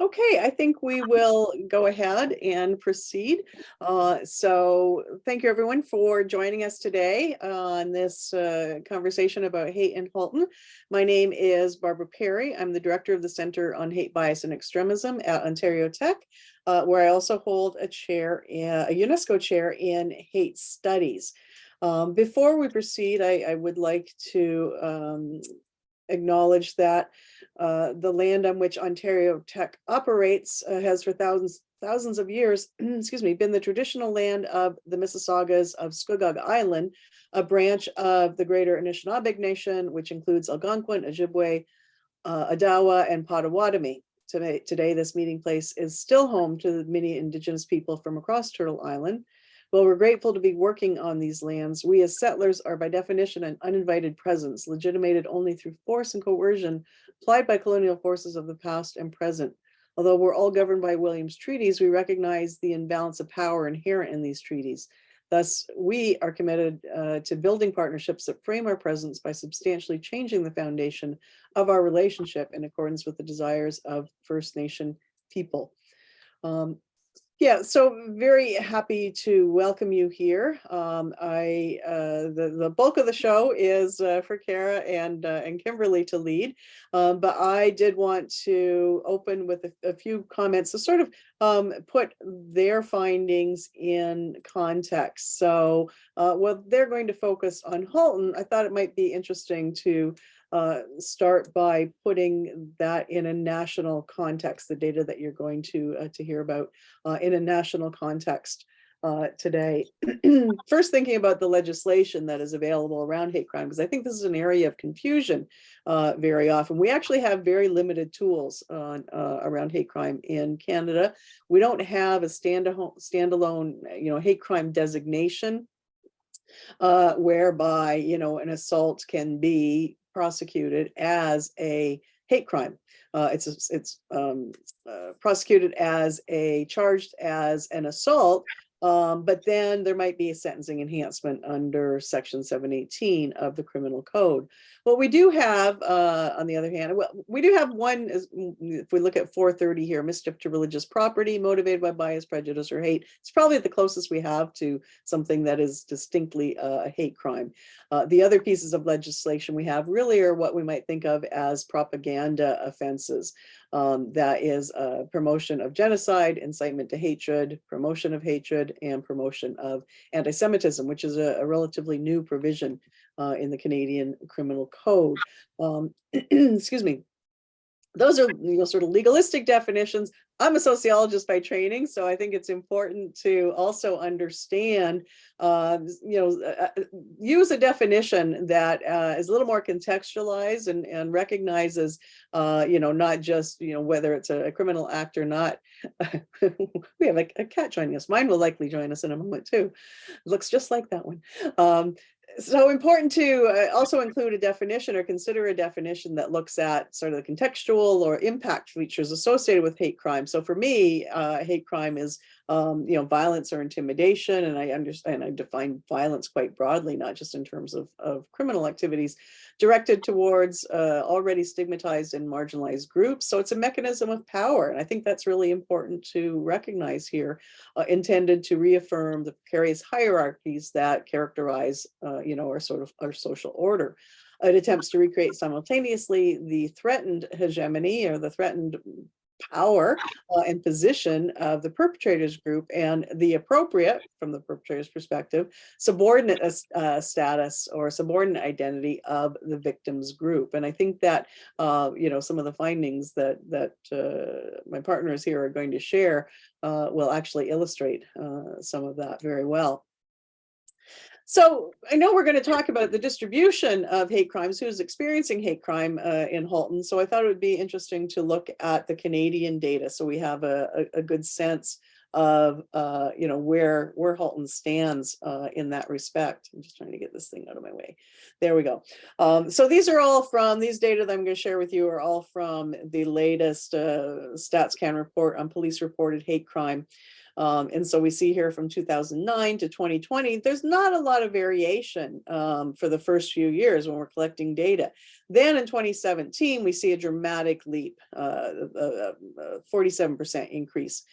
Okay, I think we will go ahead and proceed. So thank you everyone for joining us today on this conversation about hate in Halton. My name is Barbara Perry. I'm the director of the Center on Hate, Bias and Extremism at Ontario Tech, where I also hold a chair, a UNESCO chair in hate studies. Before we proceed, I would like to acknowledge that the land on which Ontario Tech operates has for thousands of years, excuse me, been the traditional land of the Mississaugas of Scugog Island, a branch of the Greater Anishinaabe Nation, which includes Algonquin, Ojibwe, Odawa, and Potawatomi. Today, this meeting place is still home to many Indigenous people from across Turtle Island. While we're grateful to be working on these lands, we as settlers are by definition an uninvited presence, legitimated only through force and coercion applied by colonial forces of the past and present. Although we're all governed by Williams treaties, we recognize the imbalance of power inherent in these treaties. Thus, we are committed to building partnerships that frame our presence by substantially changing the foundation of our relationship in accordance with the desires of First Nation people. Yeah, so very happy to welcome you here. The bulk of the show is for Kara and Kimberly to lead, but I did want to open with a few comments to sort of put their findings in context. So while they're going to focus on Halton, I thought it might be interesting to start by putting that in a national context, the data that you're going to hear about in a national context today. First, thinking about the legislation that is available around hate crime, because I think this is an area of confusion very often. We actually have very limited tools on around hate crime in Canada. We don't have a standalone, hate crime designation whereby, an assault can be prosecuted as a hate crime. It's prosecuted as charged as an assault, but then there might be a sentencing enhancement under Section 718 of the Criminal Code. What we do have, on the other hand, we do have one, if we look at 430 here, mischief to religious property motivated by bias, prejudice, or hate. It's probably the closest we have to something that is distinctly a hate crime. The other pieces of legislation we have really are what we might think of as propaganda offenses. That is promotion of genocide, incitement to hatred, promotion of hatred, and promotion of anti-Semitism, which is a relatively new provision in the Canadian Criminal Code. Excuse me. Those are sort of legalistic definitions. I'm a sociologist by training, so I think it's important to also understand, use a definition that is a little more contextualized and recognizes, not just, whether it's a criminal act or not. We have a cat joining us. Mine will likely join us in a moment too. Looks just like that one. So important to also include a definition or consider a definition that looks at sort of the contextual or impact features associated with hate crime. So for me, hate crime is, violence or intimidation. And I understand, I define violence quite broadly, not just in terms of criminal activities directed towards already stigmatized and marginalized groups. So it's a mechanism of power. And I think that's really important to recognize here, intended to reaffirm the precarious hierarchies that characterize, our social order. It attempts to recreate simultaneously the threatened hegemony or the threatened power and position of the perpetrators group and the appropriate, from the perpetrator's perspective, subordinate status or subordinate identity of the victim's group. And I think that, some of the findings that my partners here are going to share will actually illustrate some of that very well. So I know we're going to talk about the distribution of hate crimes, who's experiencing hate crime in Halton. So I thought it would be interesting to look at the Canadian data, so we have a good sense of where Halton stands in that respect. I'm just trying to get this thing out of my way. There we go. So these data that I'm going to share with you are all from the latest StatsCan report on police reported hate crime. And so we see here from 2009 to 2020, there's not a lot of variation for the first few years when we're collecting data. Then in 2017, we see a dramatic leap, 47% increase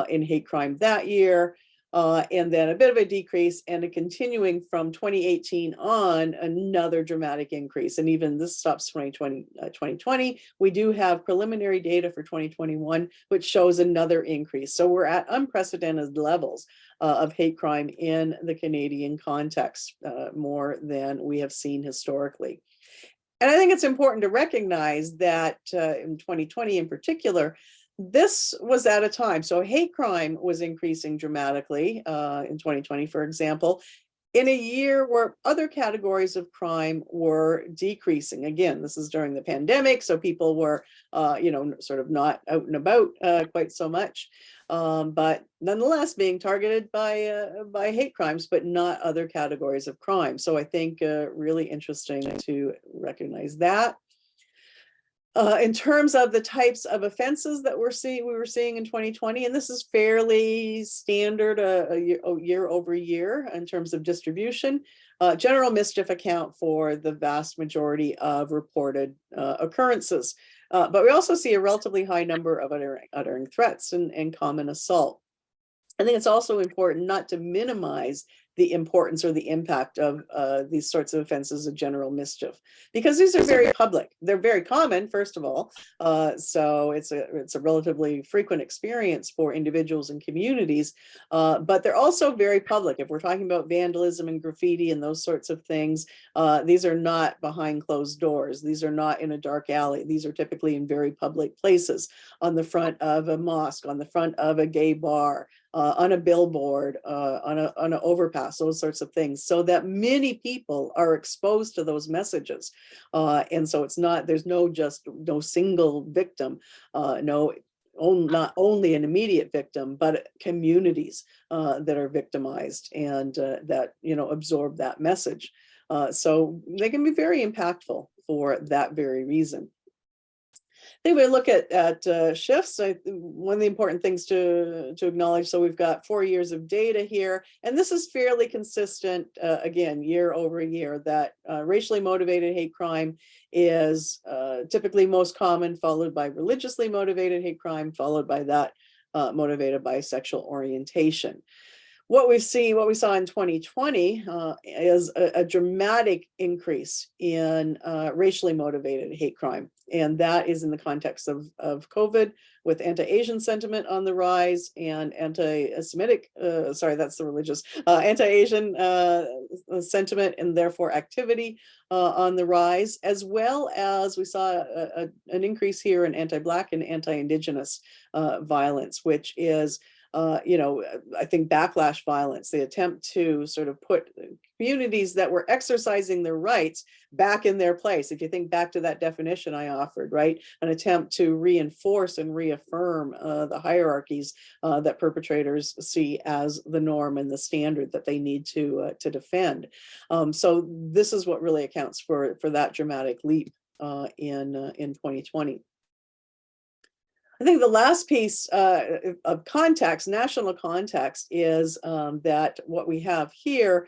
in hate crime that year. And then a bit of a decrease, and a continuing from 2018 on, another dramatic increase. And even this stops 2020. We do have preliminary data for 2021, which shows another increase. So we're at unprecedented levels of hate crime in the Canadian context, more than we have seen historically. And I think it's important to recognize that in 2020 in particular, this was at a time, so hate crime was increasing dramatically in 2020, for example, in a year where other categories of crime were decreasing. Again, this is during the pandemic, so people were, sort of not out and about quite so much, but nonetheless being targeted by hate crimes, but not other categories of crime. So I think really interesting to recognize that. In terms of the types of offenses that we were seeing in 2020, and this is fairly standard year over year in terms of distribution. General mischief account for the vast majority of reported occurrences, but we also see a relatively high number of uttering threats and common assault. I think it's also important not to minimize the importance or the impact of these sorts of offenses of general mischief, because these are very public. They're very common, first of all, so it's a relatively frequent experience for individuals and communities, but they're also very public. If we're talking about vandalism and graffiti and those sorts of things, these are not behind closed doors. These are not in a dark alley. These are typically in very public places, on the front of a mosque, on the front of a gay bar, on a billboard, on an overpass, those sorts of things, so that many people are exposed to those messages. And so there's no single victim, not only an immediate victim, but communities that are victimized and that absorb that message. So they can be very impactful for that very reason. I think we look at shifts. One of the important things to acknowledge, so we've got 4 years of data here, and this is fairly consistent, again, year over year, that racially motivated hate crime is typically most common, followed by religiously motivated hate crime, followed by that motivated by sexual orientation. What we saw in 2020 is a dramatic increase in racially motivated hate crime. And that is in the context of COVID, with anti-Asian sentiment on the rise and anti-Semitic, that's the religious, anti-Asian sentiment and therefore activity on the rise, as well as we saw an increase here in anti-Black and anti-Indigenous violence, which is I think backlash violence, the attempt to sort of put communities that were exercising their rights back in their place. If you think back to that definition I offered, right, an attempt to reinforce and reaffirm the hierarchies that perpetrators see as the norm and the standard that they need to defend. So this is what really accounts for that dramatic leap in 2020. I think the last piece of context, national context, is that what we have here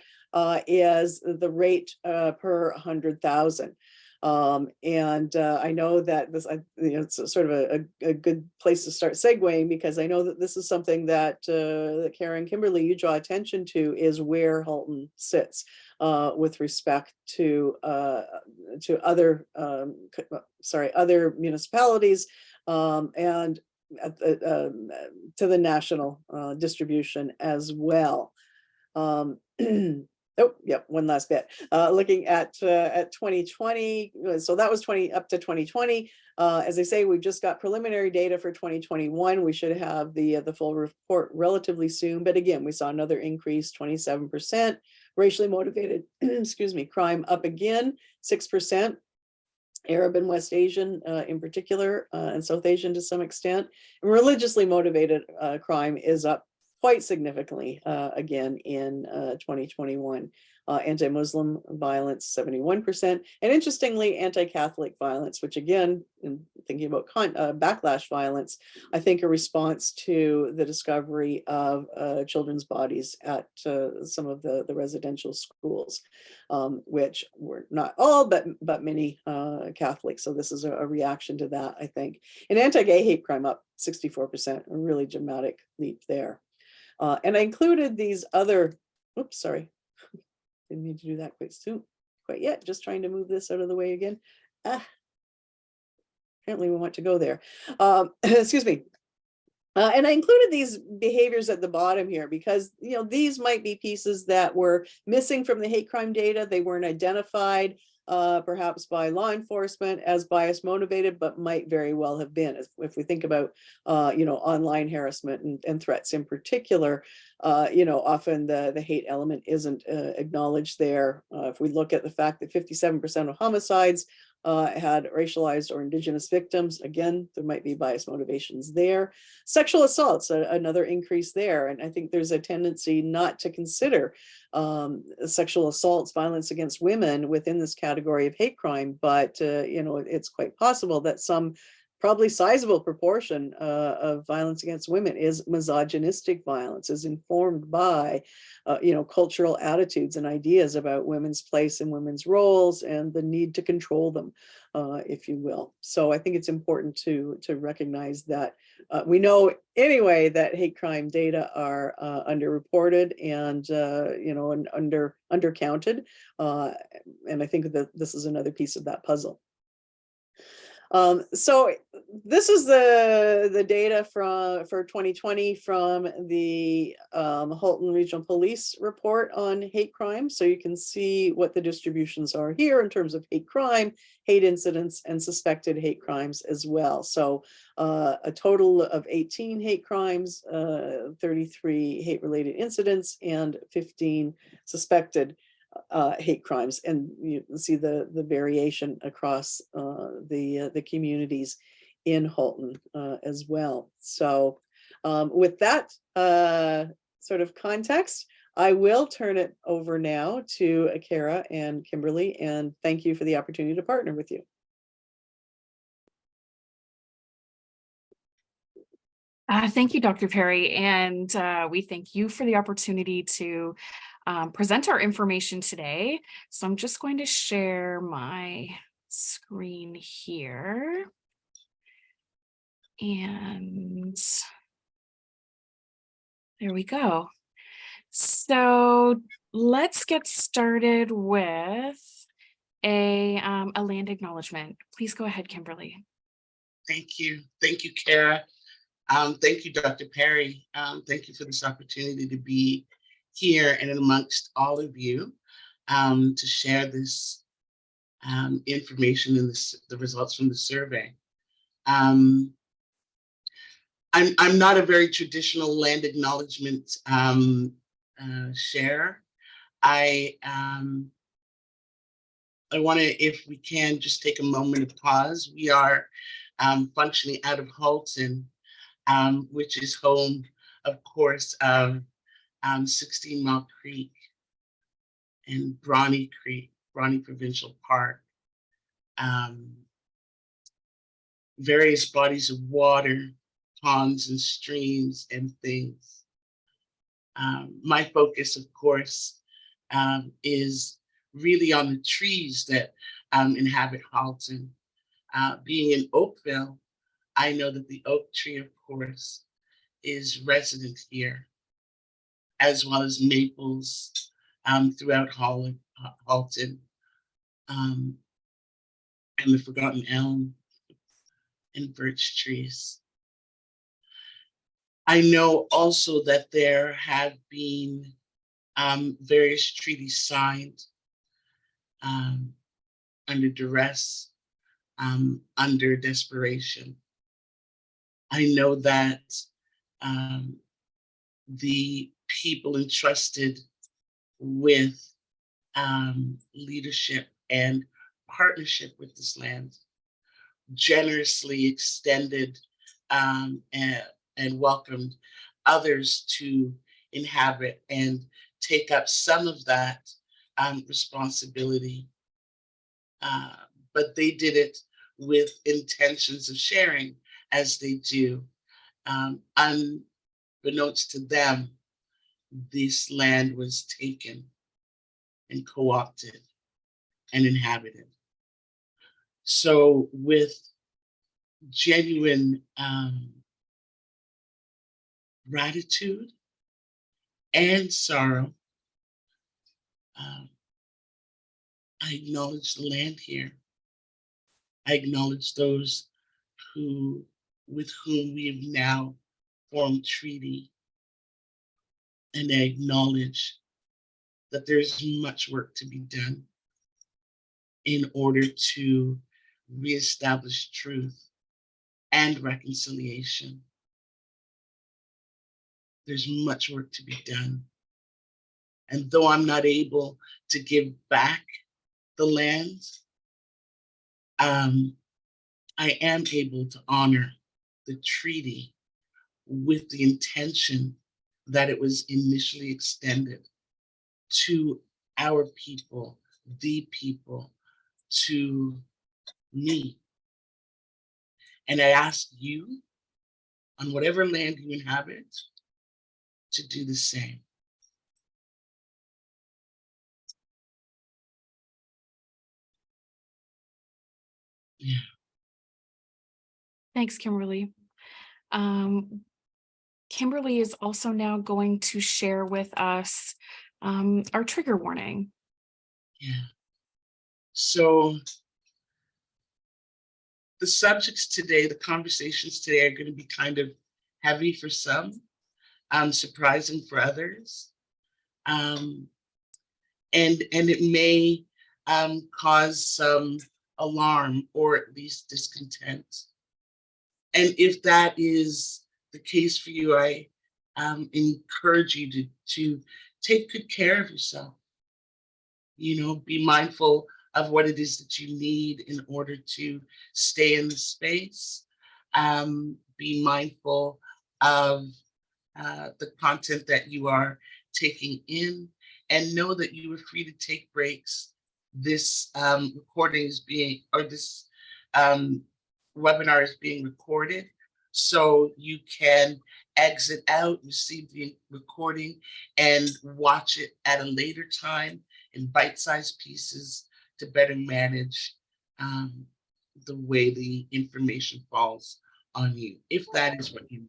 is the rate per 100,000. And I know that this, it's sort of a good place to start segueing, because I know that this is something that Karen, Kimberly, you draw attention to, is where Halton sits with respect to other municipalities. And to the national distribution as well. Oh, yep, one last bit. Looking at 2020, so that was up to 2020. As I say, we've just got preliminary data for 2021. We should have the full report relatively soon. But again, we saw another increase, 27%. Racially motivated, crime up again, 6%. Arab and West Asian in particular, and South Asian to some extent. And religiously motivated crime is up quite significantly again in 2021. Anti-Muslim violence, 71%, and interestingly, anti-Catholic violence, which again, in thinking about backlash violence, I think a response to the discovery of children's bodies at some of the residential schools, which were not all, but many Catholics. So this is a reaction to that, I think. And anti-gay hate crime up 64%, a really dramatic leap there. And I included these other, oops, sorry. Didn't mean to do that quite yet. Just trying to move this out of the way again. Apparently we want to go there. Excuse me. And I included these behaviors at the bottom here because, these might be pieces that were missing from the hate crime data. They weren't identified, perhaps by law enforcement as bias motivated, but might very well have been. If we think about, online harassment and threats in particular, often the hate element isn't acknowledged there. If we look at the fact that 57% of homicides had racialized or indigenous victims, again, there might be bias motivations there. Sexual assaults, another increase there. And I think there's a tendency not to consider sexual assaults, violence against women within this category of hate crime. But, it's quite possible that some probably sizable proportion of violence against women is misogynistic violence, is informed by, cultural attitudes and ideas about women's place and women's roles and the need to control them, if you will. So I think it's important to recognize that we know anyway that hate crime data are underreported and and undercounted, and I think that this is another piece of that puzzle. So this is the data for 2020 from the Halton Regional Police report on hate crime. So you can see what the distributions are here in terms of hate crime, hate incidents, and suspected hate crimes as well. So a total of 18 hate crimes, 33 hate-related incidents, and 15 suspected hate crimes, and you can see the variation across the communities in Halton as well. So with that sort of context, I will turn it over now to Kara and Kimberly, and thank you for the opportunity to partner with you. Thank you, Dr. Perry, and we thank you for the opportunity to present our information today. So I'm just going to share my screen here. And there we go. So let's get started with a land acknowledgement. Please go ahead, Kimberly. Thank you. Thank you, Kara. Thank you, Dr. Perry. Thank you for this opportunity to be here and amongst all of you to share this information and the results from the survey. I'm not a very traditional land acknowledgement share. I want to, if we can, just take a moment of pause. We are functioning out of Halton, which is home, of course, of 16 Mile Creek and Brawny Creek, Brawny Provincial Park, various bodies of water, ponds and streams and things. My focus, of course, is really on the trees that inhabit Halton. Being in Oakville, I know that the oak tree, of course, is resident here, as well as maples throughout Halton, and the forgotten elm and birch trees. I know also that there have been various treaties signed under duress, under desperation. I know that the people entrusted with leadership and partnership with this land generously extended and welcomed others to inhabit and take up some of that responsibility, but they did it with intentions of sharing, as they do. Unbeknownst to them, this land was taken and co-opted and inhabited. So with genuine gratitude and sorrow, I acknowledge the land here. I acknowledge those with whom we have now formed treaty, and I acknowledge that there's much work to be done in order to reestablish truth and reconciliation. There's much work to be done. And though I'm not able to give back the land, I am able to honor the treaty with the intention that it was initially extended to our people, the people, to me. And I ask you, on whatever land you inhabit, to do the same. Yeah. Thanks, Kimberly. Kimberly is also now going to share with us our trigger warning. Yeah. So the subjects today, the conversations today are going to be kind of heavy for some, surprising for others. And it may cause some alarm or at least discontent. And if that is the case for you, I encourage you to take good care of yourself. You know, be mindful of what it is that you need in order to stay in the space. Be mindful of the content that you are taking in, and know that you are free to take breaks. This recording is being, or this webinar is being recorded, so you can exit out, receive the recording, and watch it at a later time in bite-sized pieces to better manage the way the information falls on you, if that is what you need.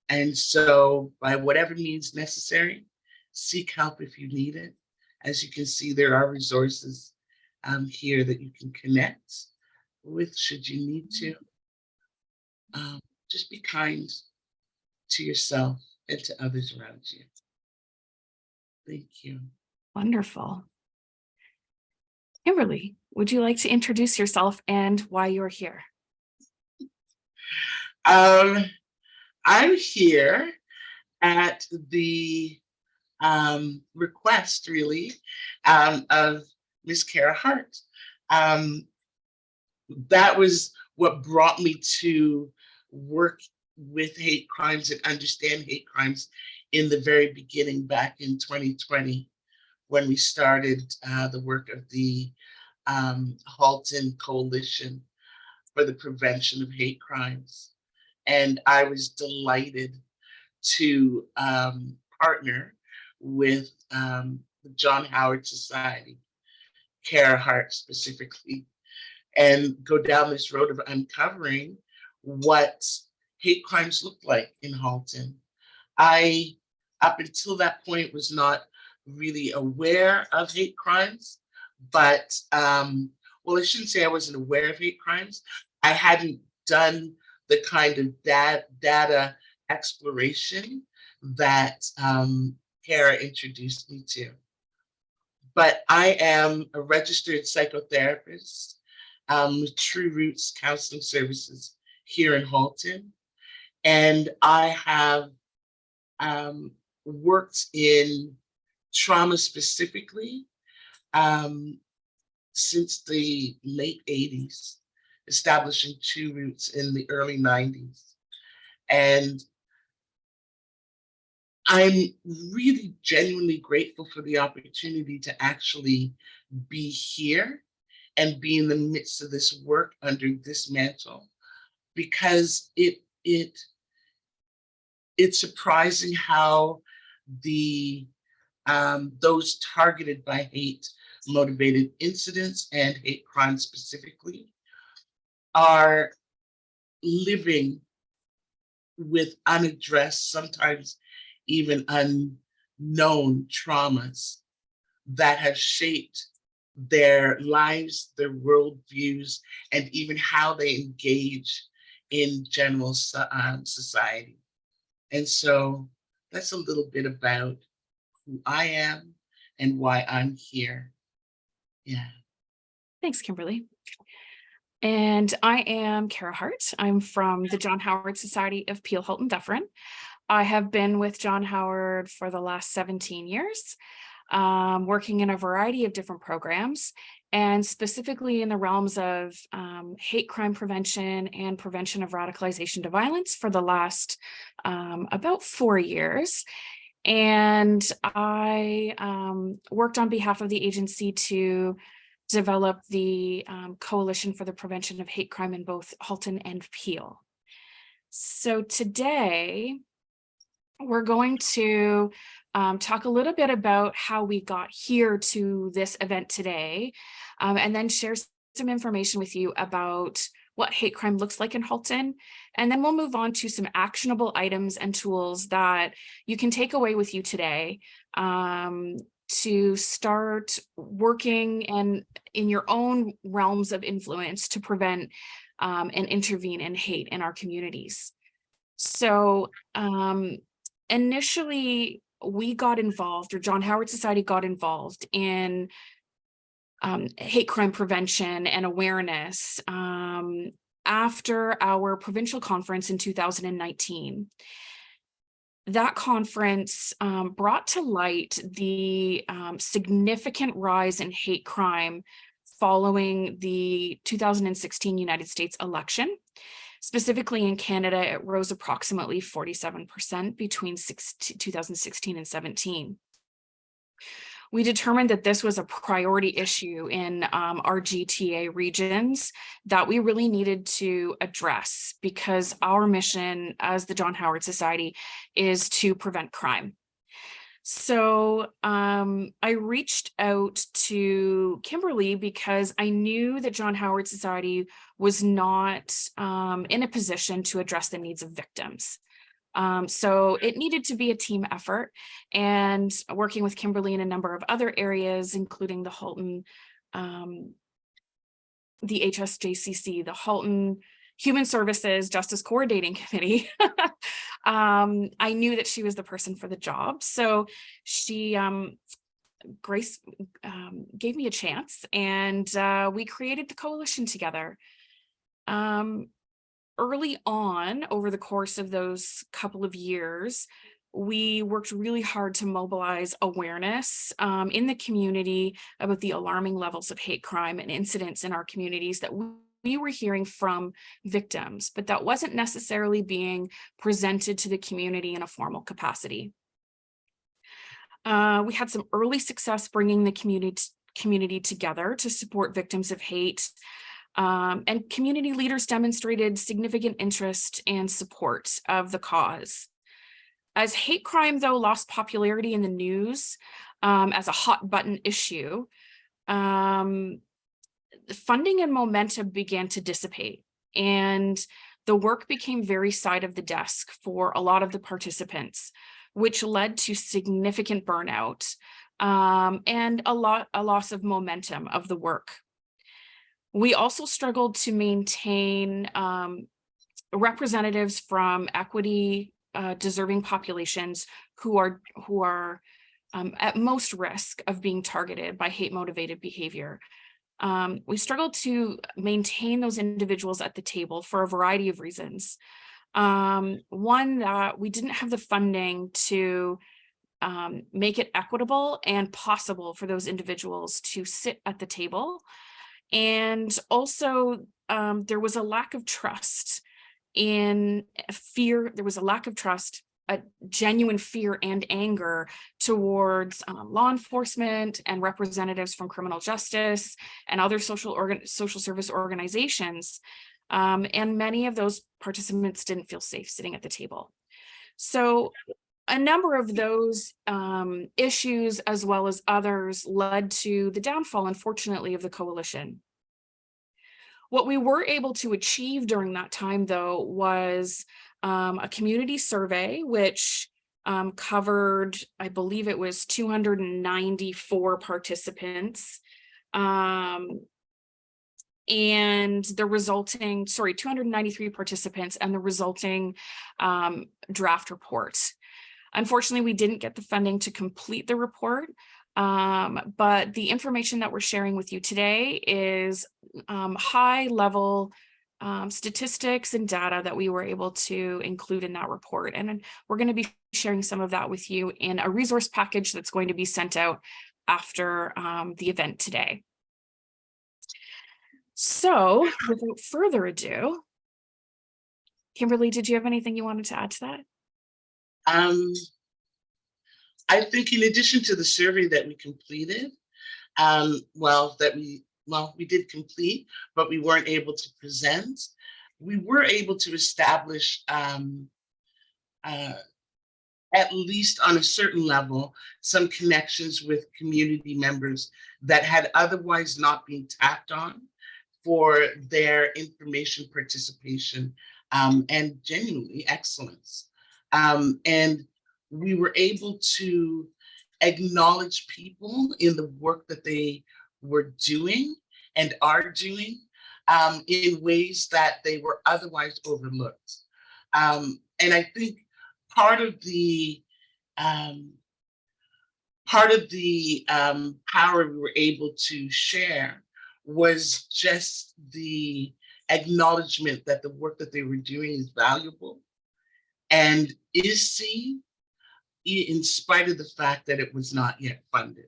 And so by whatever means necessary, seek help if you need it. As you can see, there are resources here that you can connect with should you need to. Just be kind to yourself and to others around you. Thank you. Wonderful. Kimberly, would you like to introduce yourself and why you're here? I'm here at the request, really, of Miss Kara Hart. That was what brought me to work with hate crimes and understand hate crimes in the very beginning, back in 2020, when we started the work of the Halton Coalition for the Prevention of Hate Crimes. And I was delighted to partner with the John Howard Society, Kara Hart specifically, and go down this road of uncovering what hate crimes looked like in Halton. I, up until that point, was not really aware of hate crimes, but, well, I shouldn't say I wasn't aware of hate crimes. I hadn't done the kind of data exploration that Kara introduced me to. But I am a registered psychotherapist with True Roots Counseling Services here in Halton. And I have worked in trauma specifically since the late 80s, establishing True Roots in the early 90s. And I'm really genuinely grateful for the opportunity to actually be here and be in the midst of this work under this mantle, because it's surprising how the those targeted by hate motivated incidents and hate crimes specifically are living with unaddressed, sometimes even unknown traumas that have shaped their lives, their worldviews, and even how they engage in general society. And so that's a little bit about who I am and why I'm here. Yeah. Thanks, Kimberly. And I am Kara Hart. I'm from the John Howard Society of Peel, Halton-Dufferin. I have been with John Howard for the last 17 years, working in a variety of different programs, and specifically in the realms of hate crime prevention and prevention of radicalization to violence for the last about 4 years. And I worked on behalf of the agency to develop the Coalition for the Prevention of Hate Crime in both Halton and Peel. So today, we're going to talk a little bit about how we got here to this event today, and then share some information with you about what hate crime looks like in Halton. And then we'll move on to some actionable items and tools that you can take away with you today to start working and in your own realms of influence to prevent and intervene in hate in our communities. So initially, we got involved, or John Howard Society got involved in hate crime prevention and awareness after our provincial conference in 2019. That conference brought to light the significant rise in hate crime following the 2016 United States election. Specifically in Canada, it rose approximately 47% between 2016 and 17. We determined that this was a priority issue in our GTA regions that we really needed to address, because our mission as the John Howard Society is to prevent crime. So I reached out to Kimberly because I knew that John Howard Society was not in a position to address the needs of victims. So it needed to be a team effort, and working with Kimberly in a number of other areas, including the Halton, the HSJCC, the Halton Human Services Justice Coordinating Committee. I knew that she was the person for the job. So she, Grace, gave me a chance, and we created the coalition together. Early on, over the course of those couple of years, we worked really hard to mobilize awareness in the community about the alarming levels of hate crime and incidents in our communities that we were hearing from victims, but that wasn't necessarily being presented to the community in a formal capacity. We had some early success bringing the community together to support victims of hate. And community leaders demonstrated significant interest and support of the cause. As hate crime, though, lost popularity in the news as a hot button issue, funding and momentum began to dissipate, and the work became very side of the desk for a lot of the participants, which led to significant burnout and a loss of momentum of the work. We also struggled to maintain representatives from equity deserving populations who are at most risk of being targeted by hate motivated behavior. We struggled to maintain those individuals at the table for a variety of reasons. One, that we didn't have the funding to make it equitable and possible for those individuals to sit at the table. And also, there was a lack of trust there was a lack of trust a genuine fear and anger towards law enforcement and representatives from criminal justice and other social service organizations. And many of those participants didn't feel safe sitting at the table. So a number of those issues, as well as others, led to the downfall, unfortunately, of the coalition. What we were able to achieve during that time, though, was a community survey, which covered, I believe it was 294 participants, and the resulting, 293 participants, and the resulting draft report. Unfortunately, we didn't get the funding to complete the report, but the information that we're sharing with you today is high level statistics and data that we were able to include in that report. And we're going to be sharing some of that with you in a resource package that's going to be sent out after the event today. So without further ado, Kimberly, did you have anything you wanted to add to that? I think in addition to the survey that we completed, we did complete, but we weren't able to present. We were able to establish, at least on a certain level, some connections with community members that had otherwise not been tapped on for their information participation and genuinely excellence. And we were able to acknowledge people in the work that they were doing and are doing in ways that they were otherwise overlooked. And I think part of the power we were able to share was just the acknowledgement that the work that they were doing is valuable and is seen in spite of the fact that it was not yet funded.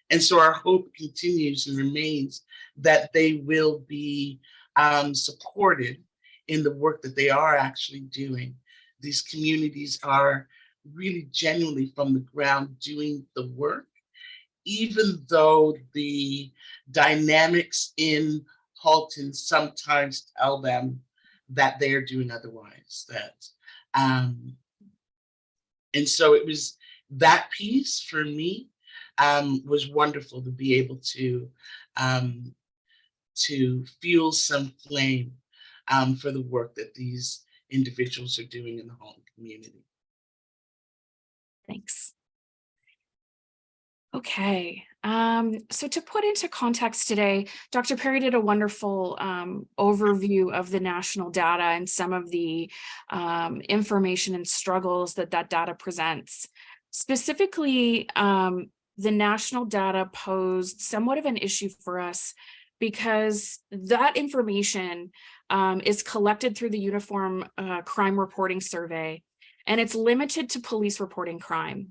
And so our hope continues and remains that they will be supported in the work that they are actually doing. These communities are really genuinely from the ground doing the work, even though the dynamics in Halton sometimes tell them that they're doing otherwise. And so it was that piece for me was wonderful to be able to fuel some flame for the work that these individuals are doing in the Halton community. Thanks. Okay, so to put into context today, Dr. Perry did a wonderful overview of the national data and some of the information and struggles that data presents. Specifically, the national data posed somewhat of an issue for us because that information is collected through the Uniform Crime Reporting Survey, and it's limited to police reporting crime.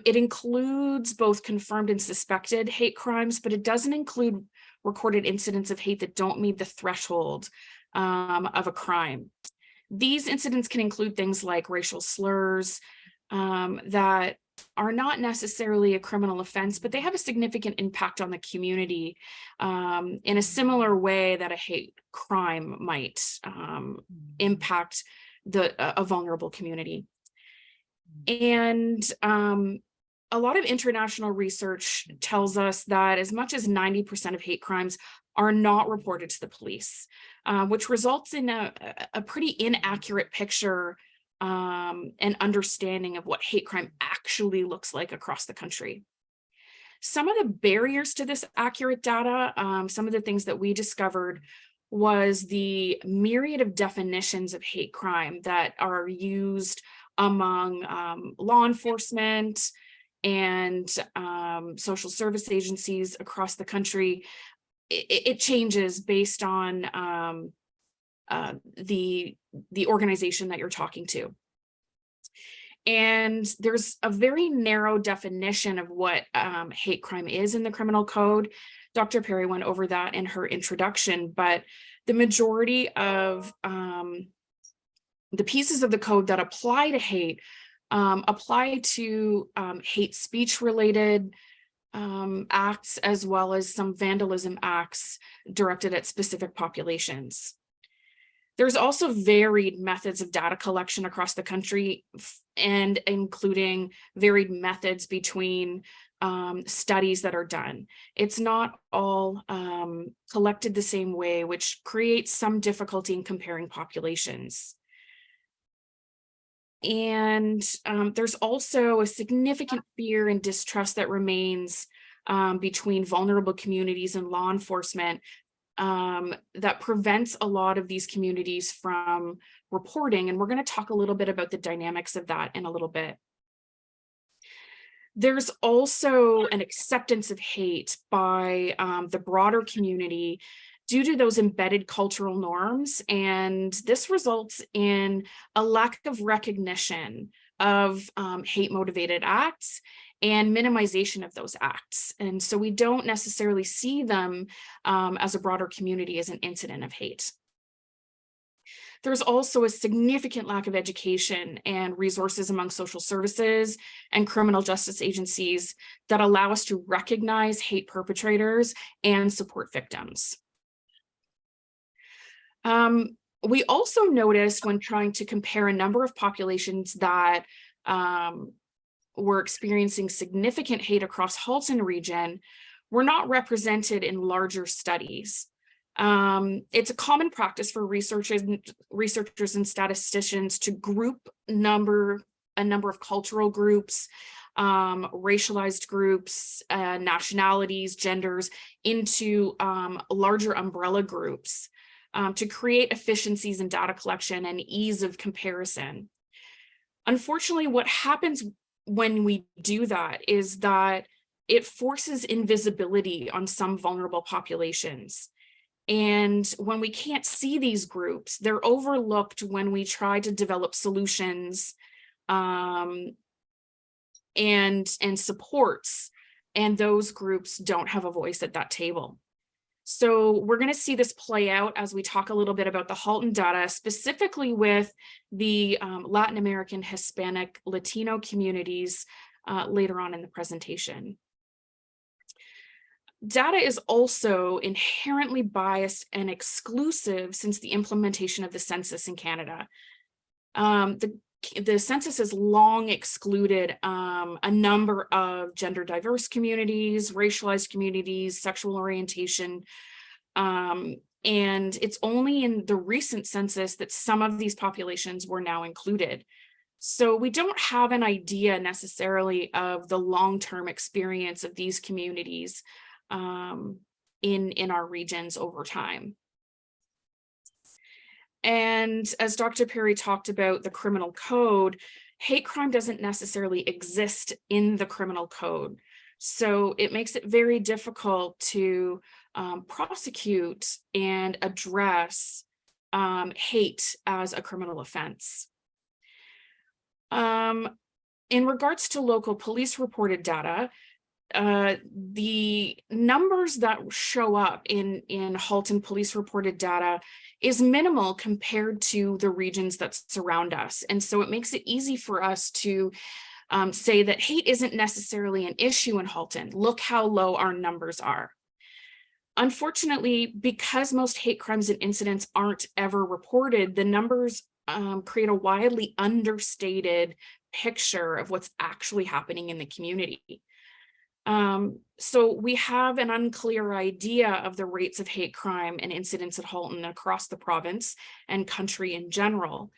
It includes both confirmed and suspected hate crimes, but it doesn't include recorded incidents of hate that don't meet the threshold of a crime. These incidents can include things like racial slurs that are not necessarily a criminal offense, but they have a significant impact on the community in a similar way that a hate crime might impact a vulnerable community. And a lot of international research tells us that as much as 90% of hate crimes are not reported to the police, which results in a pretty inaccurate picture and understanding of what hate crime actually looks like across the country. Some of the barriers to this accurate data, some of the things that we discovered was the myriad of definitions of hate crime that are used among law enforcement and social service agencies across the country. It changes based on the organization that you're talking to. And there's a very narrow definition of what hate crime is in the criminal code. Dr. Perry went over that in her introduction, but the majority of the pieces of the code that apply to hate apply to hate speech related acts, as well as some vandalism acts directed at specific populations. There's also varied methods of data collection across the country, and including varied methods between studies that are done. It's not all collected the same way, which creates some difficulty in comparing populations. And there's also a significant fear and distrust that remains between vulnerable communities and law enforcement that prevents a lot of these communities from reporting. And we're going to talk a little bit about the dynamics of that in a little bit. There's also an acceptance of hate by the broader community due to those embedded cultural norms. And this results in a lack of recognition of hate motivated acts and minimization of those acts. And so we don't necessarily see them as a broader community as an incident of hate. There's also a significant lack of education and resources among social services and criminal justice agencies that allow us to recognize hate perpetrators and support victims. We also noticed when trying to compare a number of populations that were experiencing significant hate across Halton region were not represented in larger studies. It's a common practice for researchers and statisticians to group a number of cultural groups, racialized groups, nationalities, genders into larger umbrella groups to create efficiencies in data collection and ease of comparison. Unfortunately, what happens when we do that is that it forces invisibility on some vulnerable populations. And when we can't see these groups, they're overlooked when we try to develop solutions and supports, and those groups don't have a voice at that table. So we're going to see this play out as we talk a little bit about the Halton data, specifically with the Latin American, Hispanic, Latino communities later on in the presentation. Data is also inherently biased and exclusive since the implementation of the census in Canada. The census has long excluded a number of gender diverse communities, racialized communities, sexual orientation, and it's only in the recent census that some of these populations were now included. So we don't have an idea necessarily of the long-term experience of these communities in our regions over time. And as Dr. Perry talked about the criminal code, hate crime doesn't necessarily exist in the criminal code. So it makes it very difficult to prosecute and address hate as a criminal offense. In regards to local police reported data, the numbers that show up in Halton police reported data is minimal compared to the regions that surround us. And so it makes it easy for us to say that hate isn't necessarily an issue in Halton. Look how low our numbers are. Unfortunately, because most hate crimes and incidents aren't ever reported, the numbers create a widely understated picture of what's actually happening in the community. So we have an unclear idea of the rates of hate crime and incidents at Halton across the province and country in general.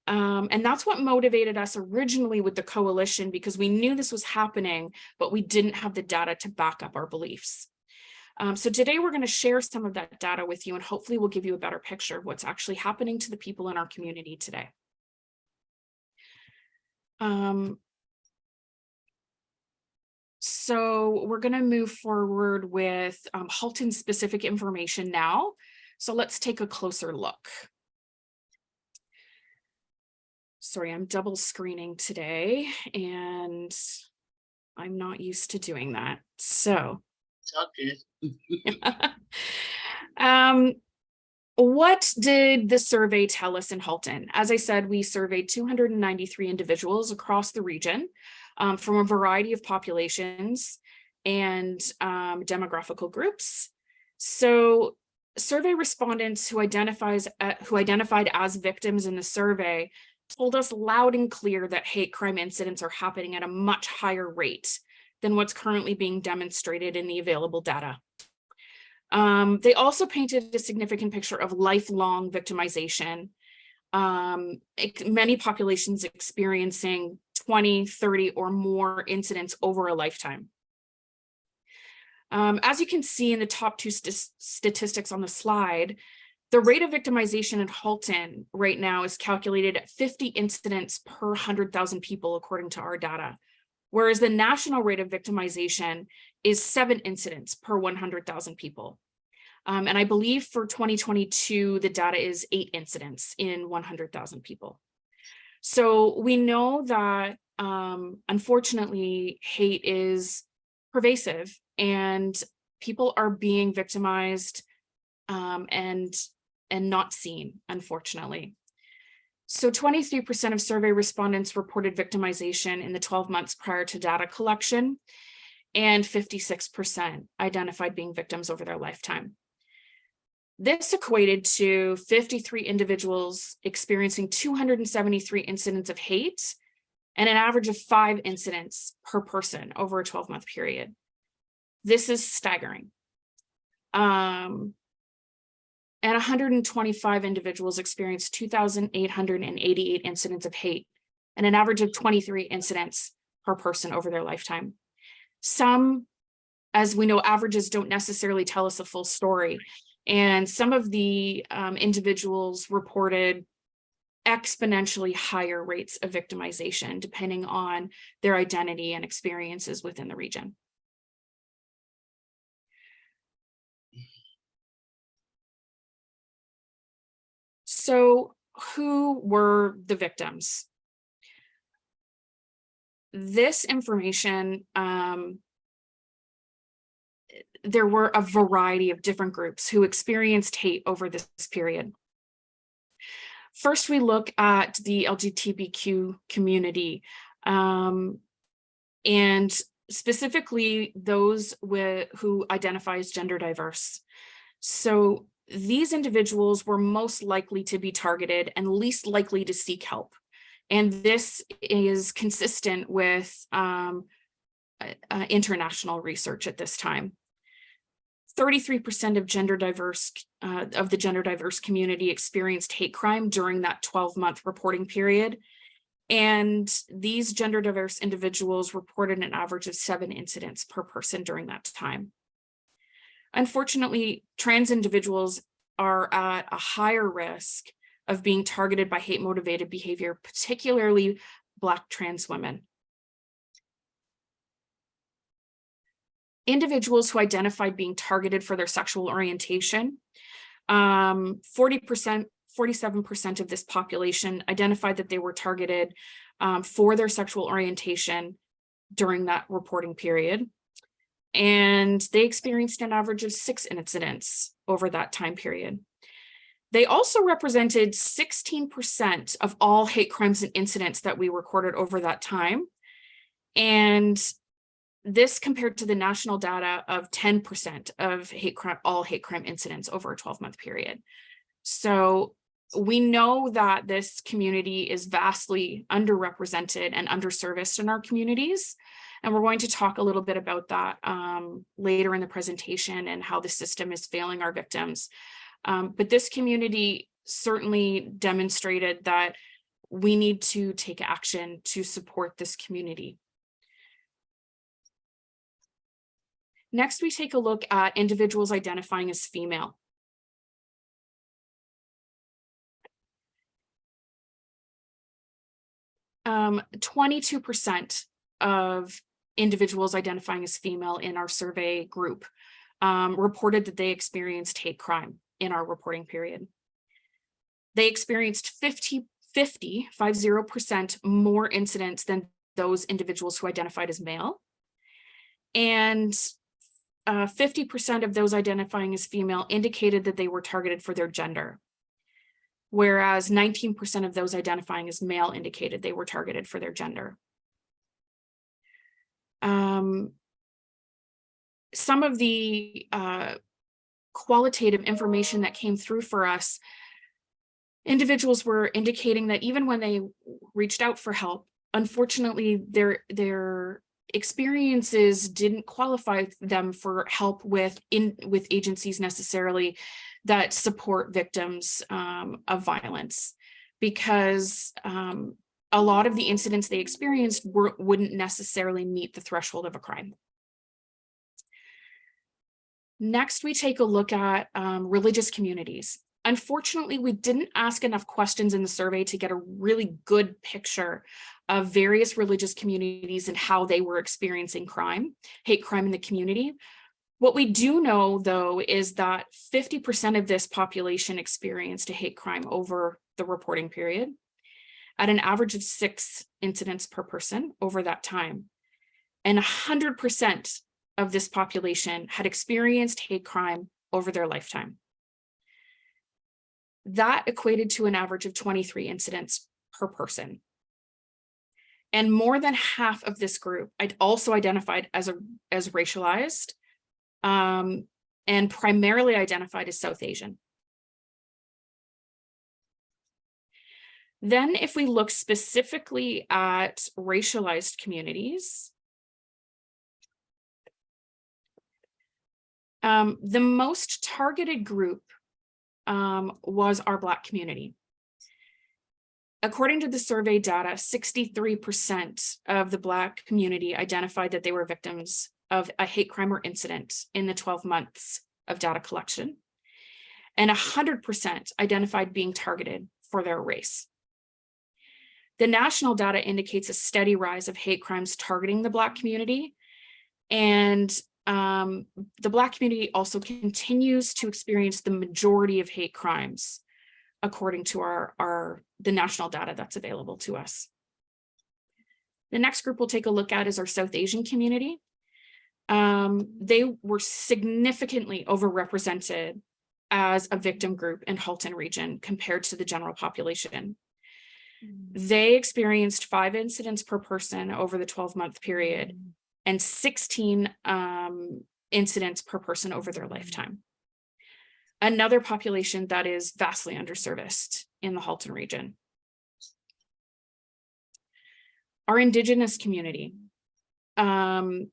And that's what motivated us originally with the coalition, because we knew this was happening, but we didn't have the data to back up our beliefs. So today we're going to share some of that data with you, and hopefully we'll give you a better picture of what's actually happening to the people in our community today. So we're going to move forward with Halton specific information now. So let's take a closer look. Sorry, I'm double screening today and I'm not used to doing that. So It's all good. What did the survey tell us in Halton? As I said, we surveyed 293 individuals across the region from a variety of populations and demographical groups. So survey respondents who identified as victims in the survey told us loud and clear that hate crime incidents are happening at a much higher rate than what's currently being demonstrated in the available data. They also painted a significant picture of lifelong victimization, many populations experiencing 20, 30 or more incidents over a lifetime. As you can see in the top two statistics on the slide, the rate of victimization in Halton right now is calculated at 50 incidents per 100,000 people, according to our data, whereas the national rate of victimization is 7 incidents per 100,000 people. And I believe for 2022, the data is 8 incidents in 100,000 people. So we know that, unfortunately, hate is pervasive and people are being victimized and not seen, unfortunately. So 23% of survey respondents reported victimization in the 12 months prior to data collection, and 56% identified being victims over their lifetime. This equated to 53 individuals experiencing 273 incidents of hate and an average of 5 incidents per person over a 12-month period. This is staggering. And 125 individuals experienced 2,888 incidents of hate and an average of 23 incidents per person over their lifetime. Some, as we know, averages don't necessarily tell us a full story. And some of the individuals reported exponentially higher rates of victimization, depending on their identity and experiences within the region. So who were the victims? This information, there were a variety of different groups who experienced hate over this period. First, we look at the LGBTQ community, and specifically those who identify as gender diverse. So these individuals were most likely to be targeted and least likely to seek help. And this is consistent with international research at this time. 33% of the gender diverse community experienced hate crime during that 12-month reporting period. And these gender diverse individuals reported an average of 7 incidents per person during that time. Unfortunately, trans individuals are at a higher risk of being targeted by hate-motivated behavior, particularly Black trans women. Individuals who identified being targeted for their sexual orientation, 47% of this population identified that they were targeted for their sexual orientation during that reporting period. And they experienced an average of 6 incidents over that time period. They also represented 16% of all hate crimes and incidents that we recorded over that time. And this compared to the national data of 10% of all hate crime incidents over a 12-month period. So we know that this community is vastly underrepresented and underserviced in our communities. And we're going to talk a little bit about that later in the presentation and how the system is failing our victims. But this community certainly demonstrated that we need to take action to support this community. Next, we take a look at individuals identifying as female. Um, 22% of individuals identifying as female in our survey group reported that they experienced hate crime in our reporting period. They experienced 50% more incidents than those individuals who identified as male. And 50% of those identifying as female indicated that they were targeted for their gender, whereas 19% of those identifying as male indicated they were targeted for their gender. Some of the qualitative information that came through for us, individuals were indicating that even when they reached out for help, unfortunately, their experiences didn't qualify them for help with agencies necessarily that support victims of violence, because a lot of the incidents they experienced wouldn't necessarily meet the threshold of a crime. Next, we take a look at religious communities. Unfortunately, we didn't ask enough questions in the survey to get a really good picture of various religious communities and how they were experiencing hate crime in the community. What we do know, though, is that 50% of this population experienced a hate crime over the reporting period, at an average of 6 incidents per person over that time. And 100% of this population had experienced hate crime over their lifetime. That equated to an average of 23 incidents per person. And more than half of this group I'd also identified as racialized, and primarily identified as South Asian. Then if we look specifically at racialized communities, the most targeted group was our Black community. According to the survey data, 63% of the Black community identified that they were victims of a hate crime or incident in the 12 months of data collection, and 100% identified being targeted for their race. The national data indicates a steady rise of hate crimes targeting the Black community, and the Black community also continues to experience the majority of hate crimes, according to the national data that's available to us. The next group we'll take a look at is our South Asian community. They were significantly overrepresented as a victim group in Halton region compared to the general population. They experienced 5 incidents per person over the 12-month period and 16 incidents per person over their lifetime. Another population that is vastly underserviced in the Halton region. Our Indigenous community. 50%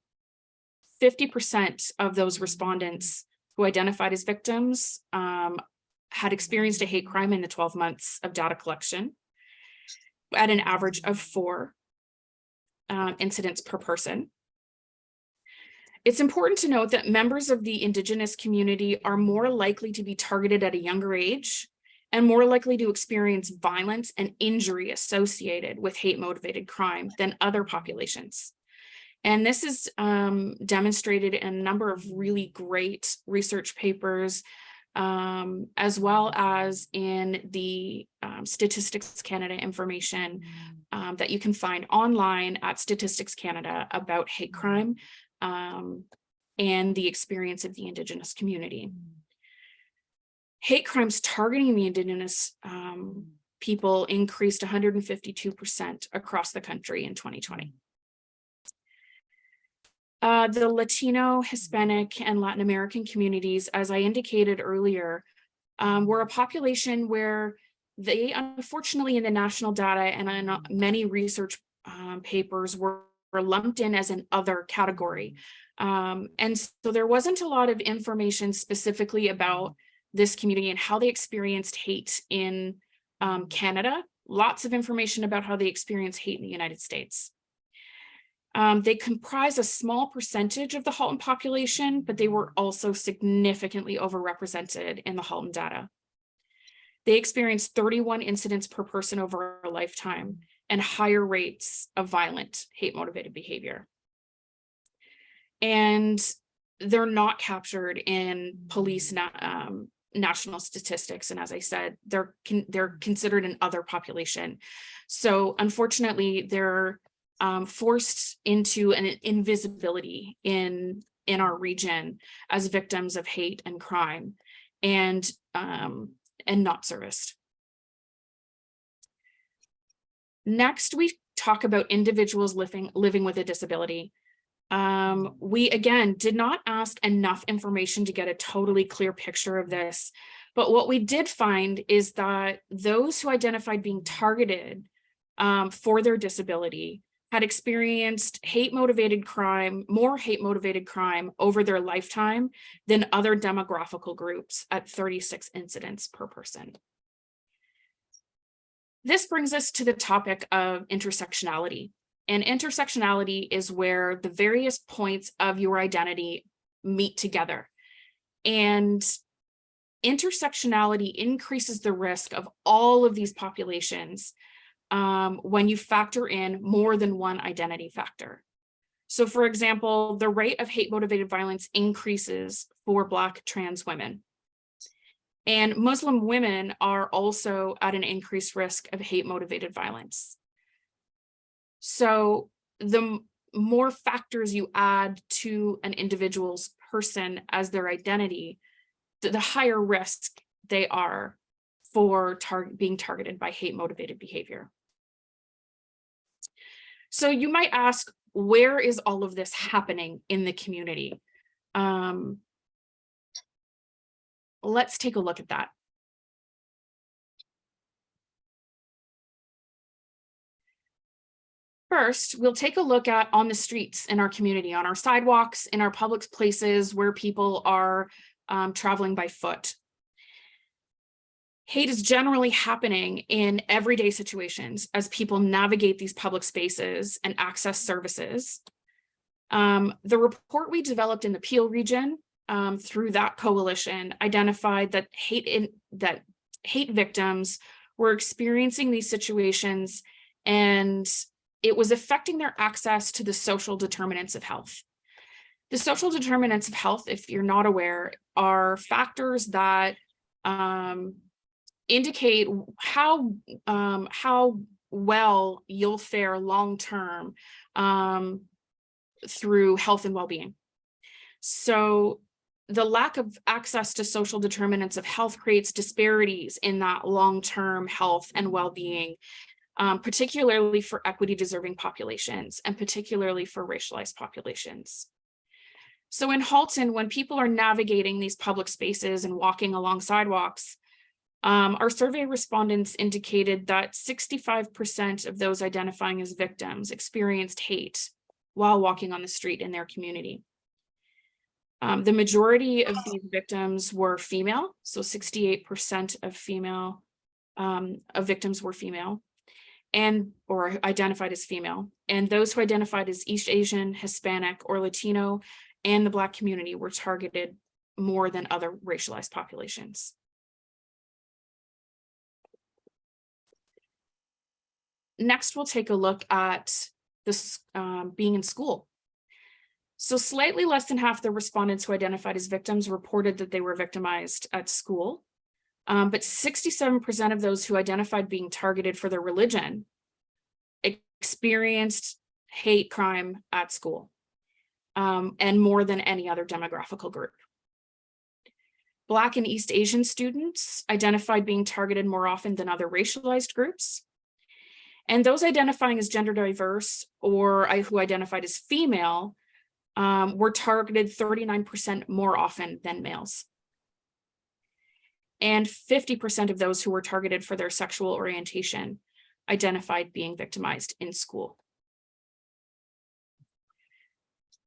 of those respondents who identified as victims had experienced a hate crime in the 12 months of data collection, at an average of 4 incidents per person. It's important to note that members of the Indigenous community are more likely to be targeted at a younger age and more likely to experience violence and injury associated with hate-motivated crime than other populations. And this is demonstrated in a number of really great research papers, as well as in the Statistics Canada information that you can find online at Statistics Canada about hate crime and the experience of the Indigenous community. Hate crimes targeting the Indigenous people increased 152% across the country in 2020. The Latino, Hispanic, and Latin American communities, as I indicated earlier, were a population where they, unfortunately, in the national data and in many research papers were lumped in as an other category. And so there wasn't a lot of information specifically about this community and how they experienced hate in Canada. Lots of information about how they experience hate in the United States. They comprise a small percentage of the Halton population, but they were also significantly overrepresented in the Halton data. They experienced 31 incidents per person over a lifetime and higher rates of violent hate-motivated behavior. And they're not captured in police national statistics. And as I said, they're considered an other population. So unfortunately, they're forced into an invisibility in in our region as victims of hate and crime, and not serviced. Next, we talk about individuals living with a disability. We, again, did not ask enough information to get a totally clear picture of this. But what we did find is that those who identified being targeted for their disability had experienced more hate-motivated crime over their lifetime than other demographical groups at 36 incidents per person. This brings us to the topic of intersectionality. And intersectionality is where the various points of your identity meet together. And intersectionality increases the risk of all of these populations when you factor in more than one identity factor. So, for example, the rate of hate-motivated violence increases for Black trans women. And Muslim women are also at an increased risk of hate-motivated violence. So the more factors you add to an individual's person as their identity, the higher risk they are for being targeted by hate-motivated behavior. So you might ask, where is all of this happening in the community? Let's take a look at that. First, we'll take a look at on the streets in our community, on our sidewalks, in our public places where people are traveling by foot. Hate is generally happening in everyday situations as people navigate these public spaces and access services. The report we developed in the Peel region through that coalition identified that hate victims were experiencing these situations, and it was affecting their access to the social determinants of health. The social determinants of health, if you're not aware, are factors that indicate how well you'll fare long-term through health and well-being. So the lack of access to social determinants of health creates disparities in that long-term health and well-being, particularly for equity-deserving populations and particularly for racialized populations. So in Halton, when people are navigating these public spaces and walking along sidewalks, our survey respondents indicated that 65% of those identifying as victims experienced hate while walking on the street in their community. The majority of these victims were female, so 68% of victims were female or identified as female. And those who identified as East Asian, Hispanic, or Latino and the Black community were targeted more than other racialized populations. Next, we'll take a look at this being in school. So slightly less than half the respondents who identified as victims reported that they were victimized at school. But 67% of those who identified being targeted for their religion experienced hate crime at school, and more than any other demographical group. Black and East Asian students identified being targeted more often than other racialized groups. And those identifying as gender diverse or who identified as female were targeted 39% more often than males. And 50% of those who were targeted for their sexual orientation identified being victimized in school.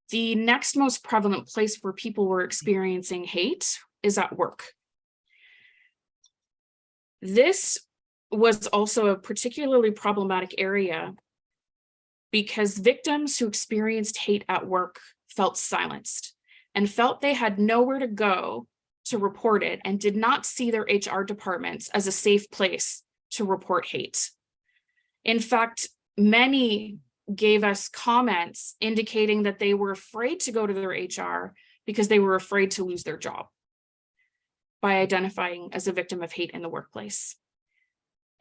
The next most prevalent place where people were experiencing hate is at work. This was also a particularly problematic area because victims who experienced hate at work felt silenced and felt they had nowhere to go to report it and did not see their HR departments as a safe place to report hate. In fact, many gave us comments indicating that they were afraid to go to their HR because they were afraid to lose their job by identifying as a victim of hate in the workplace.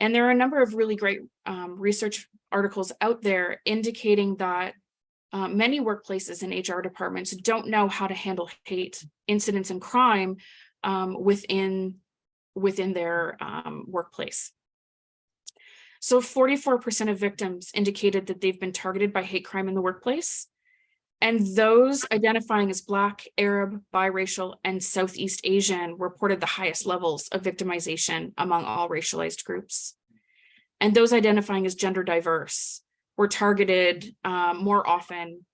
And there are a number of really great research articles out there indicating that many workplaces and HR departments don't know how to handle hate incidents and crime within their workplace. So 44% of victims indicated that they've been targeted by hate crime in the workplace. And those identifying as Black, Arab, biracial, and Southeast Asian reported the highest levels of victimization among all racialized groups. And those identifying as gender diverse were targeted more often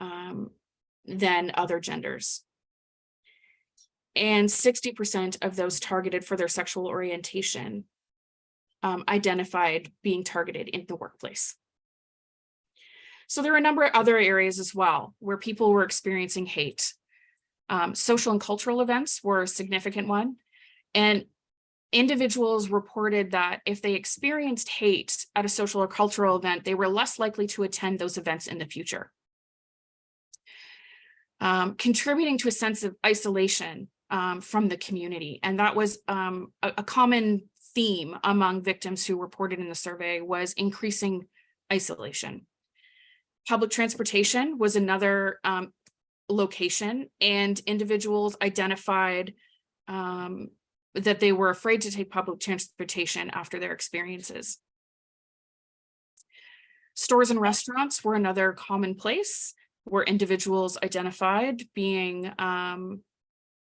than other genders. And 60% of those targeted for their sexual orientation identified being targeted in the workplace. So there are a number of other areas as well where people were experiencing hate. Social and cultural events were a significant one. And individuals reported that if they experienced hate at a social or cultural event, they were less likely to attend those events in the future. Contributing to a sense of isolation from the community. And that was a common theme among victims who reported in the survey, was increasing isolation. Public transportation was another location, and individuals identified that they were afraid to take public transportation after their experiences. Stores and restaurants were another common place where individuals identified being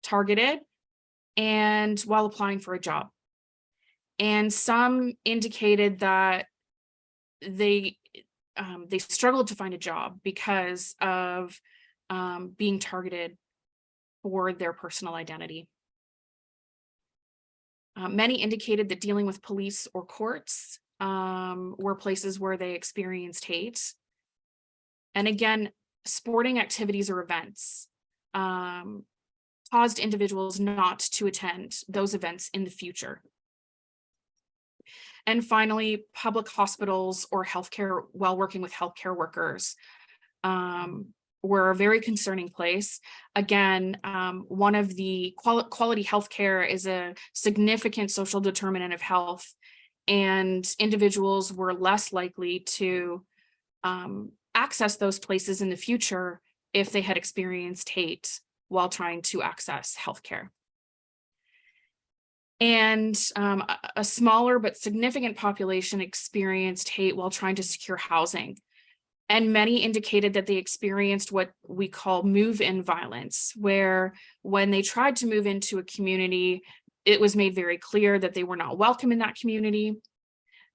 targeted and while applying for a job. And some indicated that they struggled to find a job because of being targeted for their personal identity. Many indicated that dealing with police or courts were places where they experienced hate. And again, sporting activities or events caused individuals not to attend those events in the future. And finally, public hospitals or healthcare, while working with healthcare workers, were a very concerning place. Again, one of the quality healthcare is a significant social determinant of health, and individuals were less likely to access those places in the future if they had experienced hate while trying to access healthcare. And a smaller but significant population experienced hate while trying to secure housing. And many indicated that they experienced what we call move-in violence, where when they tried to move into a community, it was made very clear that they were not welcome in that community.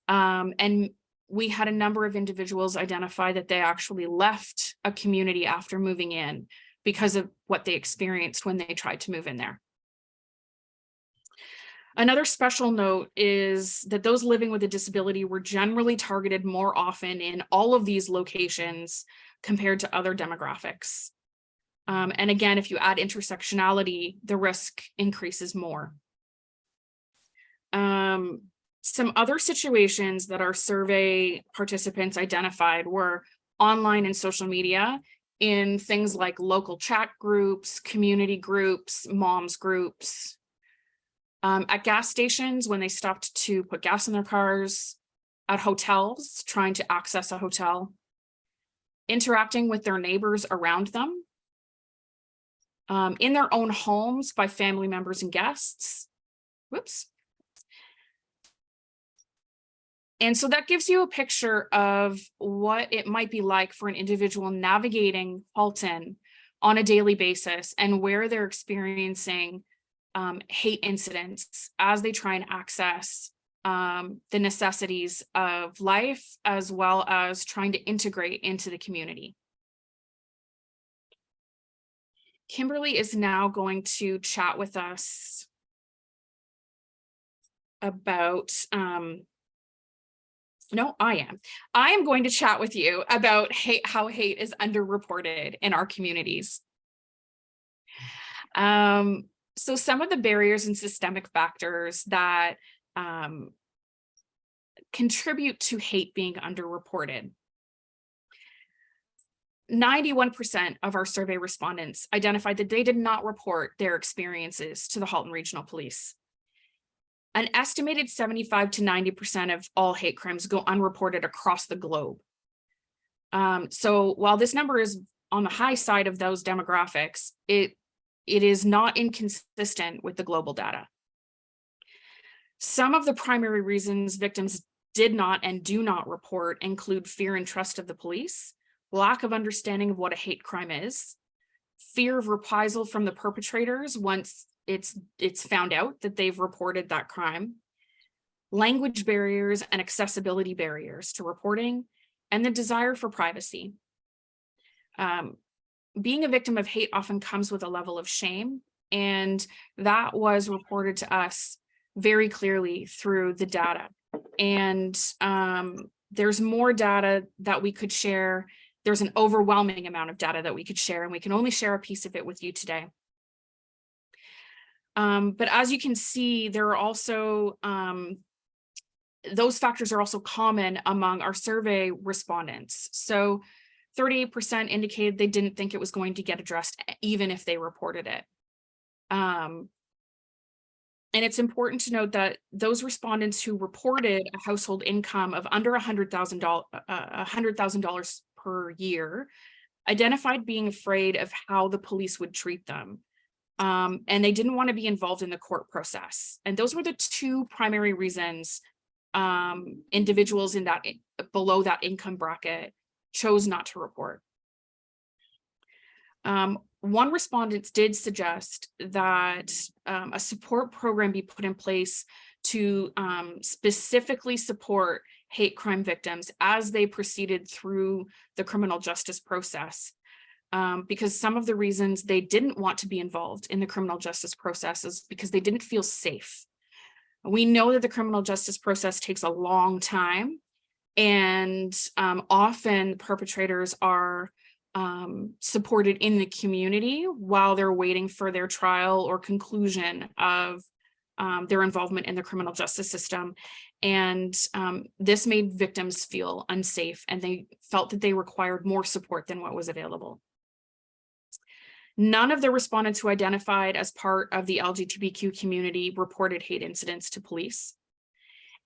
And we had a number of individuals identify that they actually left a community after moving in because of what they experienced when they tried to move in there. Another special note is that those living with a disability were generally targeted more often in all of these locations compared to other demographics. And again, if you add intersectionality, the risk increases more. Some other situations that our survey participants identified were online and social media in things like local chat groups, community groups, moms groups, at gas stations when they stopped to put gas in their cars, at hotels, trying to access a hotel, interacting with their neighbors around them, in their own homes by family members and guests. Whoops. And so that gives you a picture of what it might be like for an individual navigating Halton on a daily basis and where they're experiencing hate incidents as they try and access the necessities of life, as well as trying to integrate into the community. Kimberly is now going to chat with us about, no, I am going to chat with you about how hate is underreported in our communities. So some of the barriers and systemic factors that contribute to hate being underreported. 91% of our survey respondents identified that they did not report their experiences to the Halton Regional Police. An estimated 75 to 90% of all hate crimes go unreported across the globe. So while this number is on the high side of those demographics, it is not inconsistent with the global data. Some of the primary reasons victims did not and do not report include fear and trust of the police, lack of understanding of what a hate crime is, fear of reprisal from the perpetrators once it's found out that they've reported that crime, language barriers and accessibility barriers to reporting, and the desire for privacy. Being a victim of hate often comes with a level of shame, and that was reported to us very clearly through the data. And there's more data that we could share. There's an overwhelming amount of data that we could share, and we can only share a piece of it with you today. But as you can see, there are also, those factors are also common among our survey respondents. So 38% indicated they didn't think it was going to get addressed even if they reported it. And it's important to note that those respondents who reported a household income of under $100,000 per year identified being afraid of how the police would treat them. And they didn't want to be involved in the court process. And those were the two primary reasons individuals in that below that income bracket chose not to report. One respondent did suggest that a support program be put in place to specifically support hate crime victims as they proceeded through the criminal justice process. Because some of the reasons they didn't want to be involved in the criminal justice process is because they didn't feel safe. We know that the criminal justice process takes a long time, and often perpetrators are supported in the community while they're waiting for their trial or conclusion of their involvement in the criminal justice system. And this made victims feel unsafe, and they felt that they required more support than what was available. None of the respondents who identified as part of the LGBTQ community reported hate incidents to police.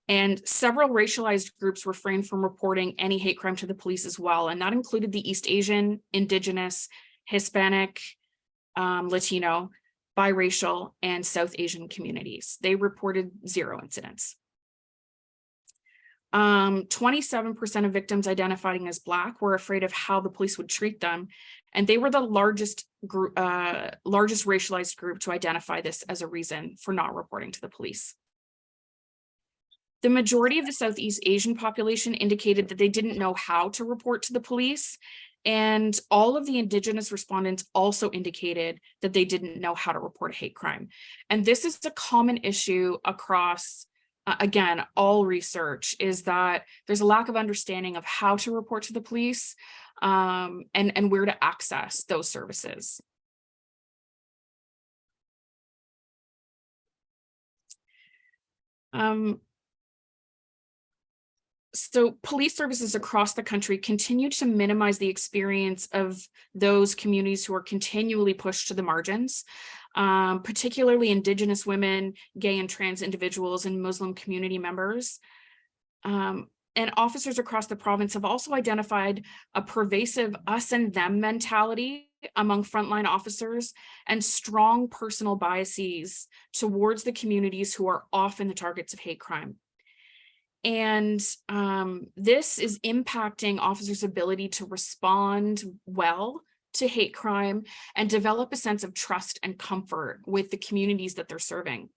And several racialized groups refrained from reporting any hate crime to the police as well. And that included the East Asian, Indigenous, Hispanic, Latino, biracial, and South Asian communities. They reported 0 incidents. 27% of victims identifying as Black were afraid of how the police would treat them. And they were the largest racialized group to identify this as a reason for not reporting to the police. The majority of the Southeast Asian population indicated that they didn't know how to report to the police. And all of the Indigenous respondents also indicated that they didn't know how to report a hate crime. And this is a common issue across, again, all research, is that there's a lack of understanding of how to report to the police and where to access those services. So police services across the country continue to minimize the experience of those communities who are continually pushed to the margins, particularly Indigenous women, gay and trans individuals, and Muslim community members. And officers across the province have also identified a pervasive us and them mentality among frontline officers and strong personal biases towards the communities who are often the targets of hate crime. And this is impacting officers' ability to respond well to hate crime and develop a sense of trust and comfort with the communities that they're serving.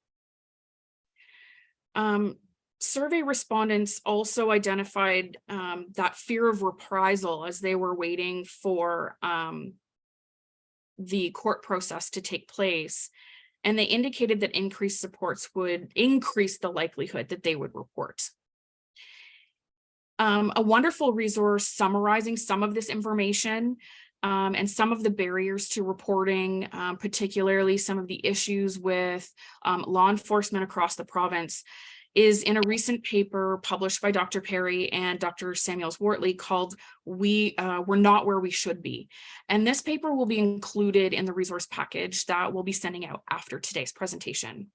Survey respondents also identified that fear of reprisal as they were waiting for the court process to take place. And they indicated that increased supports would increase the likelihood that they would report. A wonderful resource summarizing some of this information and some of the barriers to reporting, particularly some of the issues with law enforcement across the province, is in a recent paper published by Dr. Perry and Dr. Samuels-Wortley called We're Not Where We Should Be. And this paper will be included in the resource package that we'll be sending out after today's presentation.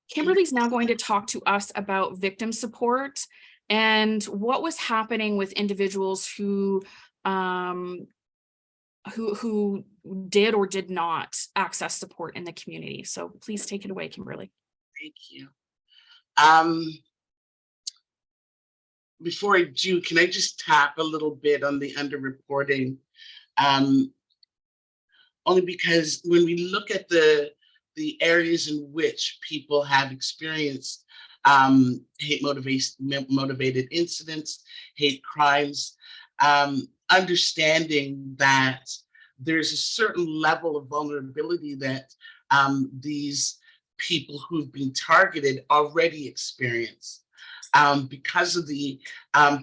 Kimberly's now going to talk to us about victim support and what was happening with individuals who did or did not access support in the community. So please take it away, Kimberly. Thank you. Before I do, can I just tap a little bit on the underreporting? Only because when we look at the areas in which people have experienced hate motivated incidents, hate crimes, understanding that there's a certain level of vulnerability that these people who've been targeted already experience because of the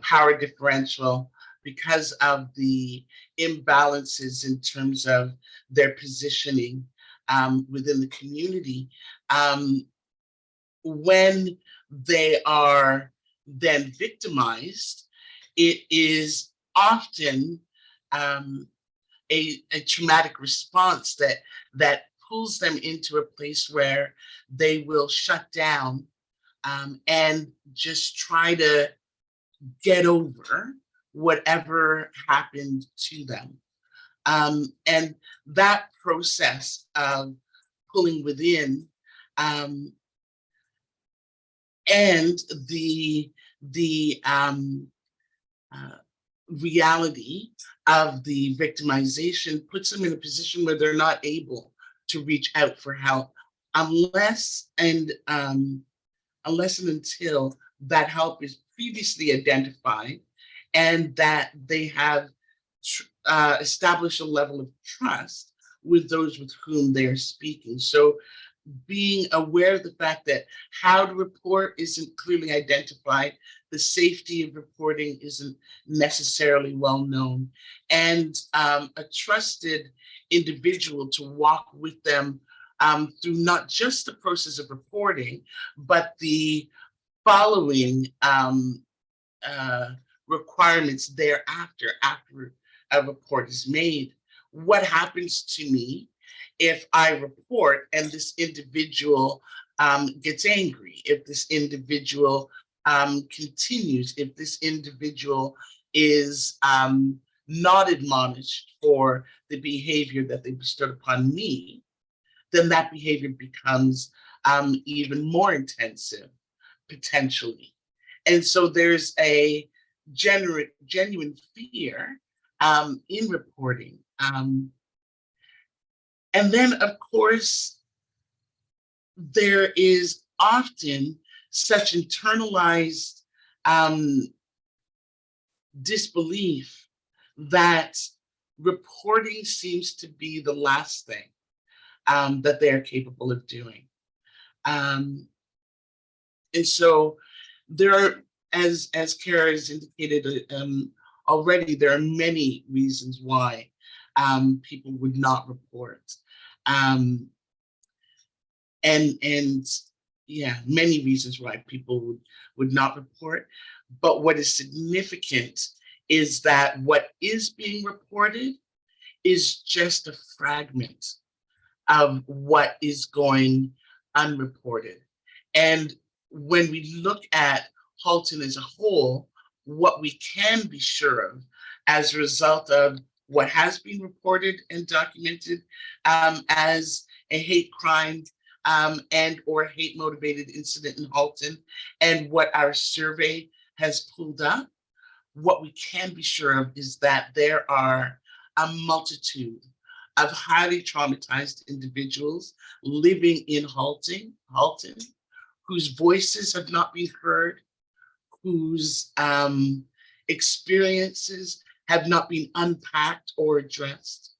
power differential, because of the imbalances in terms of their positioning within the community. When they are then victimized, it is often a traumatic response that pulls them into a place where they will shut down and just try to get over whatever happened to them. And that process of pulling within and the reality of the victimization puts them in a position where they're not able to reach out for help unless and until that help is previously identified and that they have established a level of trust with those with whom they are speaking. So being aware of the fact that how to report isn't clearly identified, the safety of reporting isn't necessarily well known, and a trusted individual to walk with them through not just the process of reporting, but the following requirements thereafter, after a report is made. What happens to me if I report and this individual gets angry, if this individual continues, if this individual is not admonished for the behavior that they bestowed upon me, then that behavior becomes even more intensive, potentially. And so there's a genuine fear in reporting. And then, of course, there is often such internalized disbelief that reporting seems to be the last thing that they are capable of doing. And so there are, as Kara has indicated already, there are many reasons why people would not report. And yeah, many reasons why people would not report. But what is significant is that what is being reported is just a fragment of what is going unreported. And when we look at Halton as a whole, what we can be sure of as a result of what has been reported and documented as a hate crime and or hate motivated incident in Halton, and what our survey has pulled up, what we can be sure of is that there are a multitude of highly traumatized individuals living in Halton, whose voices have not been heard, whose experiences have not been unpacked or addressed,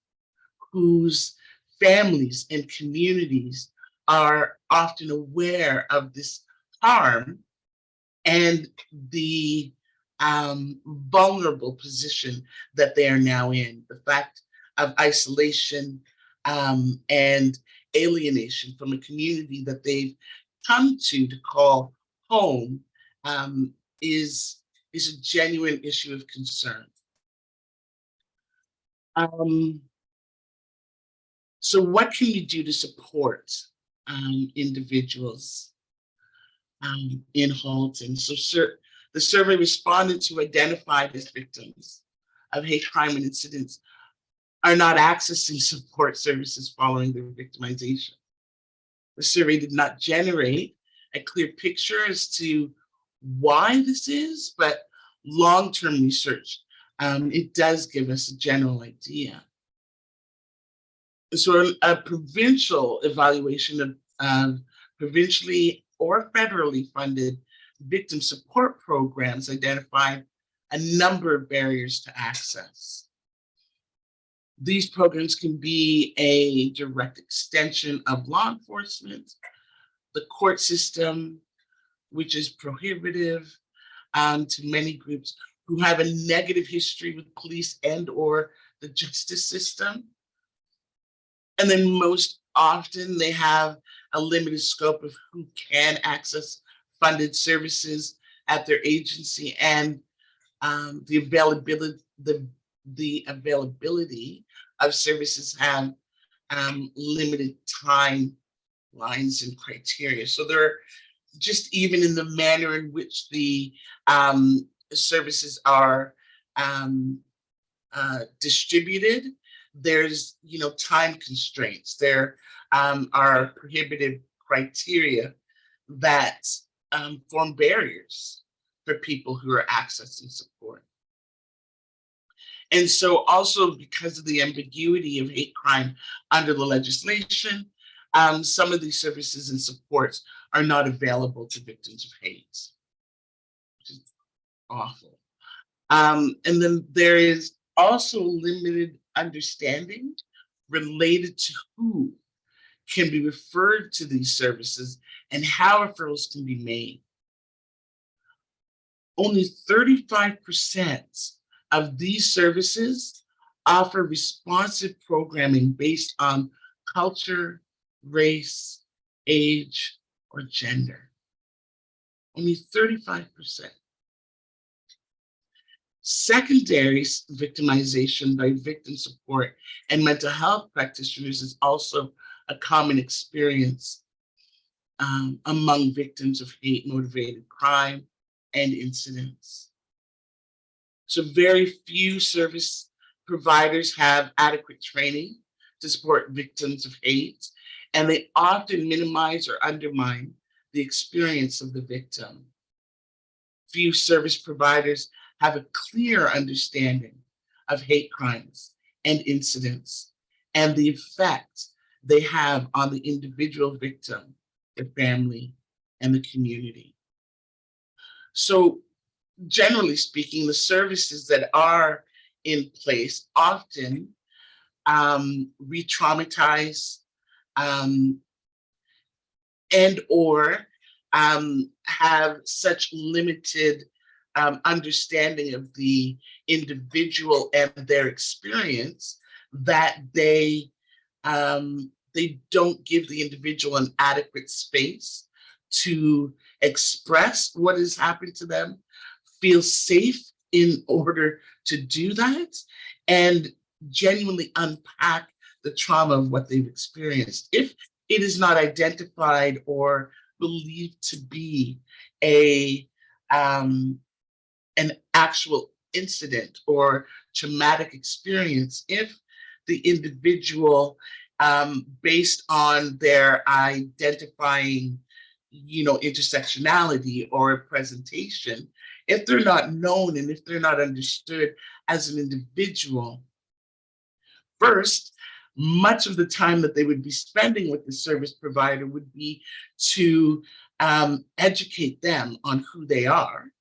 whose families and communities are often aware of this harm and the vulnerable position that they are now in, the fact of isolation and alienation from a community that they've come to call home is a genuine issue of concern. So what can you do to support individuals in Halton. So the survey respondents who identified as victims of hate crime and incidents are not accessing support services following their victimization. The survey did not generate a clear picture as to why this is, but long-term research, it does give us a general idea. So a provincial evaluation of provincially or federally funded victim support programs identified a number of barriers to access. These programs can be a direct extension of law enforcement, the court system, which is prohibitive to many groups who have a negative history with police and or the justice system. And then most often they have a limited scope of who can access funded services at their agency, and the availability of services have limited timelines and criteria. So they're just even in the manner in which the services are distributed, there's time constraints. There are prohibitive criteria that form barriers for people who are accessing support. And so also because of the ambiguity of hate crime under the legislation, some of these services and supports are not available to victims of hate, which is awful. And then there is also limited understanding related to who can be referred to these services and how referrals can be made. Only 35% of these services offer responsive programming based on culture, race, age, or gender. Only 35%. Secondary victimization by victim support and mental health practitioners is also a common experience among victims of hate-motivated crime and incidents. So very few service providers have adequate training to support victims of hate, and they often minimize or undermine the experience of the victim. Few service providers have a clear understanding of hate crimes and incidents and the effect they have on the individual victim, the family, and the community. So generally speaking, the services that are in place often re-traumatize and or have such limited understanding of the individual and their experience that they don't give the individual an adequate space to express what has happened to them, feel safe in order to do that, and genuinely unpack the trauma of what they've experienced. If it is not identified or believed to be an actual incident or traumatic experience, if the individual, based on their identifying, intersectionality or presentation, if they're not known and if they're not understood as an individual, first, much of the time that they would be spending with the service provider would be to educate them on who they are,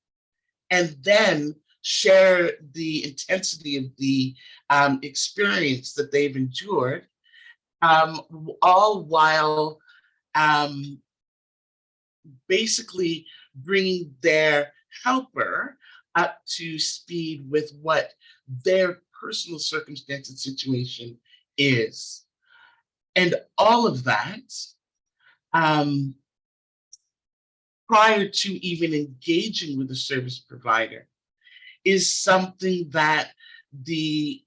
and then share the intensity of the experience that they've endured, all while basically bringing their helper up to speed with what their personal circumstance and situation is. And all of that prior to even engaging with a service provider is something that the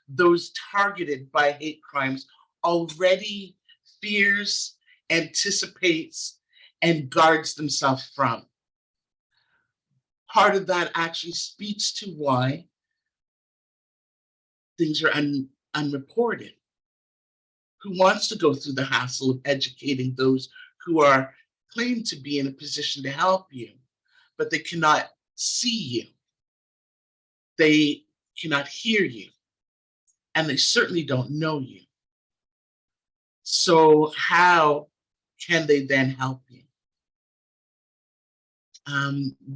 those targeted by hate crimes already fears, anticipates, and guards themselves from. Part of that actually speaks to why things are unreported. Who wants to go through the hassle of educating those who are claimed to be in a position to help you, but they cannot see you, they cannot hear you, and they certainly don't know you. So how can they then help you?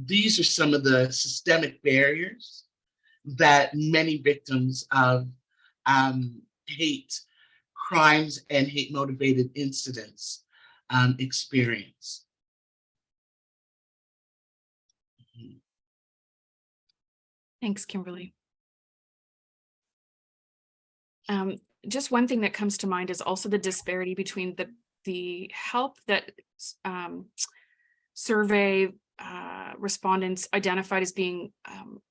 These are some of the systemic barriers that many victims of hate crimes and hate motivated incidents experience. Thanks, Kimberly. Just one thing that comes to mind is also the disparity between the help that survey respondents identified as being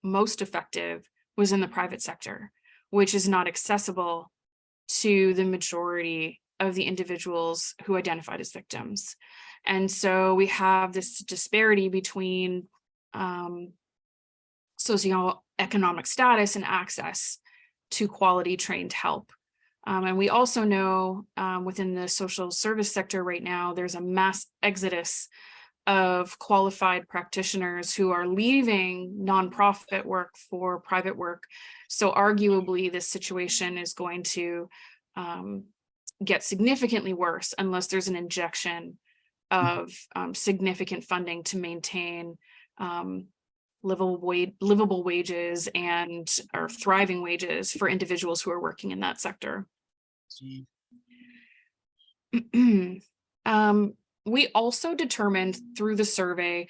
most effective was in the private sector, which is not accessible to the majority of the individuals who identified as victims. And so we have this disparity between socioeconomic status and access to quality trained help. And we also know within the social service sector right now, there's a mass exodus of qualified practitioners who are leaving nonprofit work for private work. So arguably this situation is going to get significantly worse unless there's an injection of significant funding to maintain livable wages or thriving wages for individuals who are working in that sector. We also determined through the survey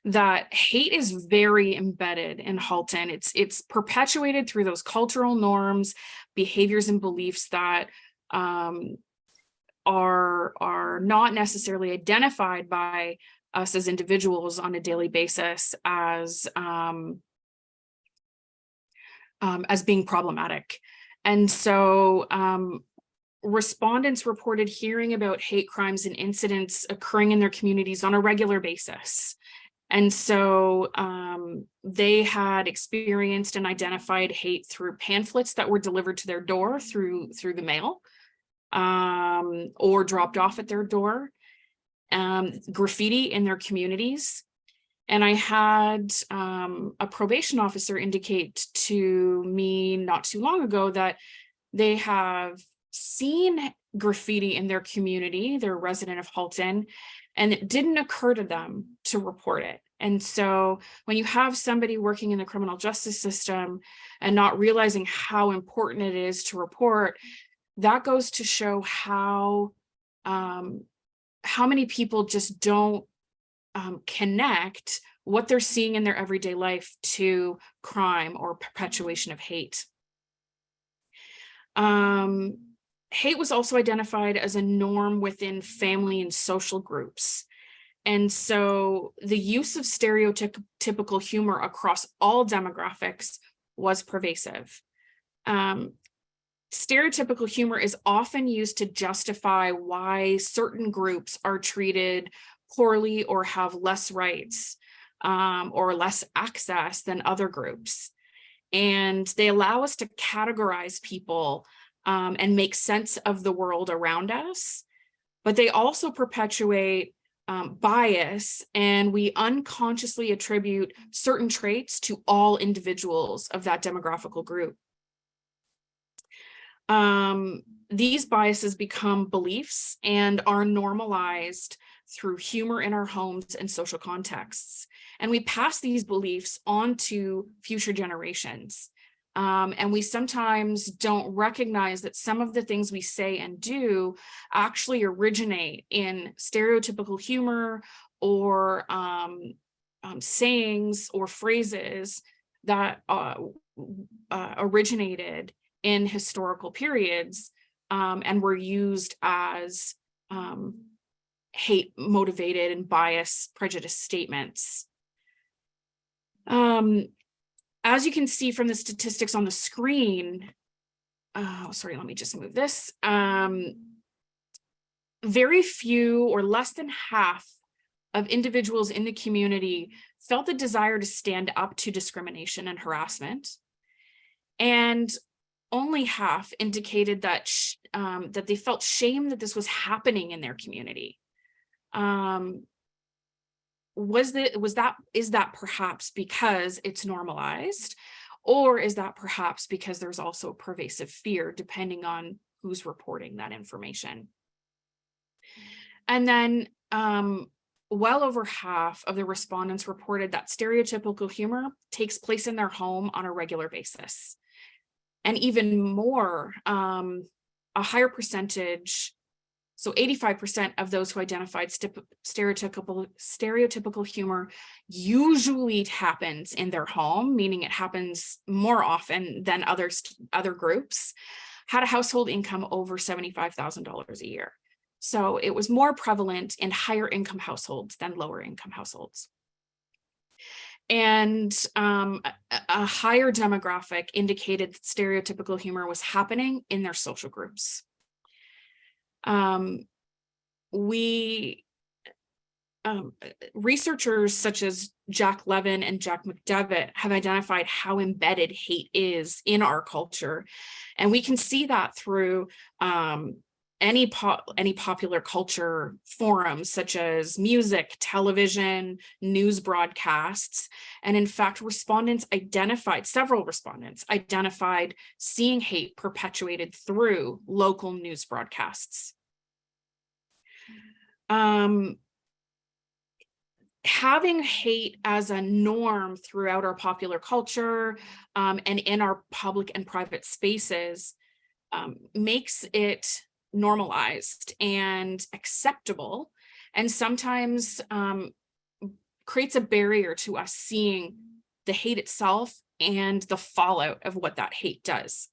that hate is very embedded in Halton. It's perpetuated through those cultural norms, behaviors, and beliefs that are not necessarily identified by us as individuals on a daily basis as being problematic. And so respondents reported hearing about hate crimes and incidents occurring in their communities on a regular basis. And so they had experienced and identified hate through pamphlets that were delivered to their door through the mail or dropped off at their door, graffiti in their communities. And I had a probation officer indicate to me not too long ago that they have seen graffiti in their community, they're a resident of Halton, and it didn't occur to them to report it. And so when you have somebody working in the criminal justice system and not realizing how important it is to report, that goes to show how many people just don't connect what they're seeing in their everyday life to crime or perpetuation of hate. Hate was also identified as a norm within family and social groups. And so the use of stereotypical humor across all demographics was pervasive. Stereotypical humor is often used to justify why certain groups are treated poorly or have less rights or less access than other groups. And they allow us to categorize people and make sense of the world around us, but they also perpetuate bias, and we unconsciously attribute certain traits to all individuals of that demographical group. These biases become beliefs and are normalized through humor in our homes and social contexts. And we pass these beliefs on to future generations. And we sometimes don't recognize that some of the things we say and do actually originate in stereotypical humor or sayings or phrases that originated in historical periods and were used as hate motivated and bias prejudice statements. As you can see from the statistics on the screen, sorry, let me just move this. Very few or less than half of individuals in the community felt a desire to stand up to discrimination and harassment. And only half indicated that that they felt shame that this was happening in their community. Is that perhaps because it's normalized, or is that perhaps because there's also pervasive fear, depending on who's reporting that information? And then well over half of the respondents reported that stereotypical humor takes place in their home on a regular basis. And even more, a higher percentage, so 85% of those who identified stereotypical humor usually happens in their home, meaning it happens more often than other groups, had a household income over $75,000 a year. So it was more prevalent in higher income households than lower income households. And a higher demographic indicated that stereotypical humor was happening in their social groups. Researchers such as Jack Levin and Jack McDevitt have identified how embedded hate is in our culture. And we can see that through any popular culture forums such as music, television, news broadcasts. And in fact, several respondents identified seeing hate perpetuated through local news broadcasts. Having hate as a norm throughout our popular culture and in our public and private spaces makes it normalized and acceptable, and sometimes creates a barrier to us seeing the hate itself and the fallout of what that hate does.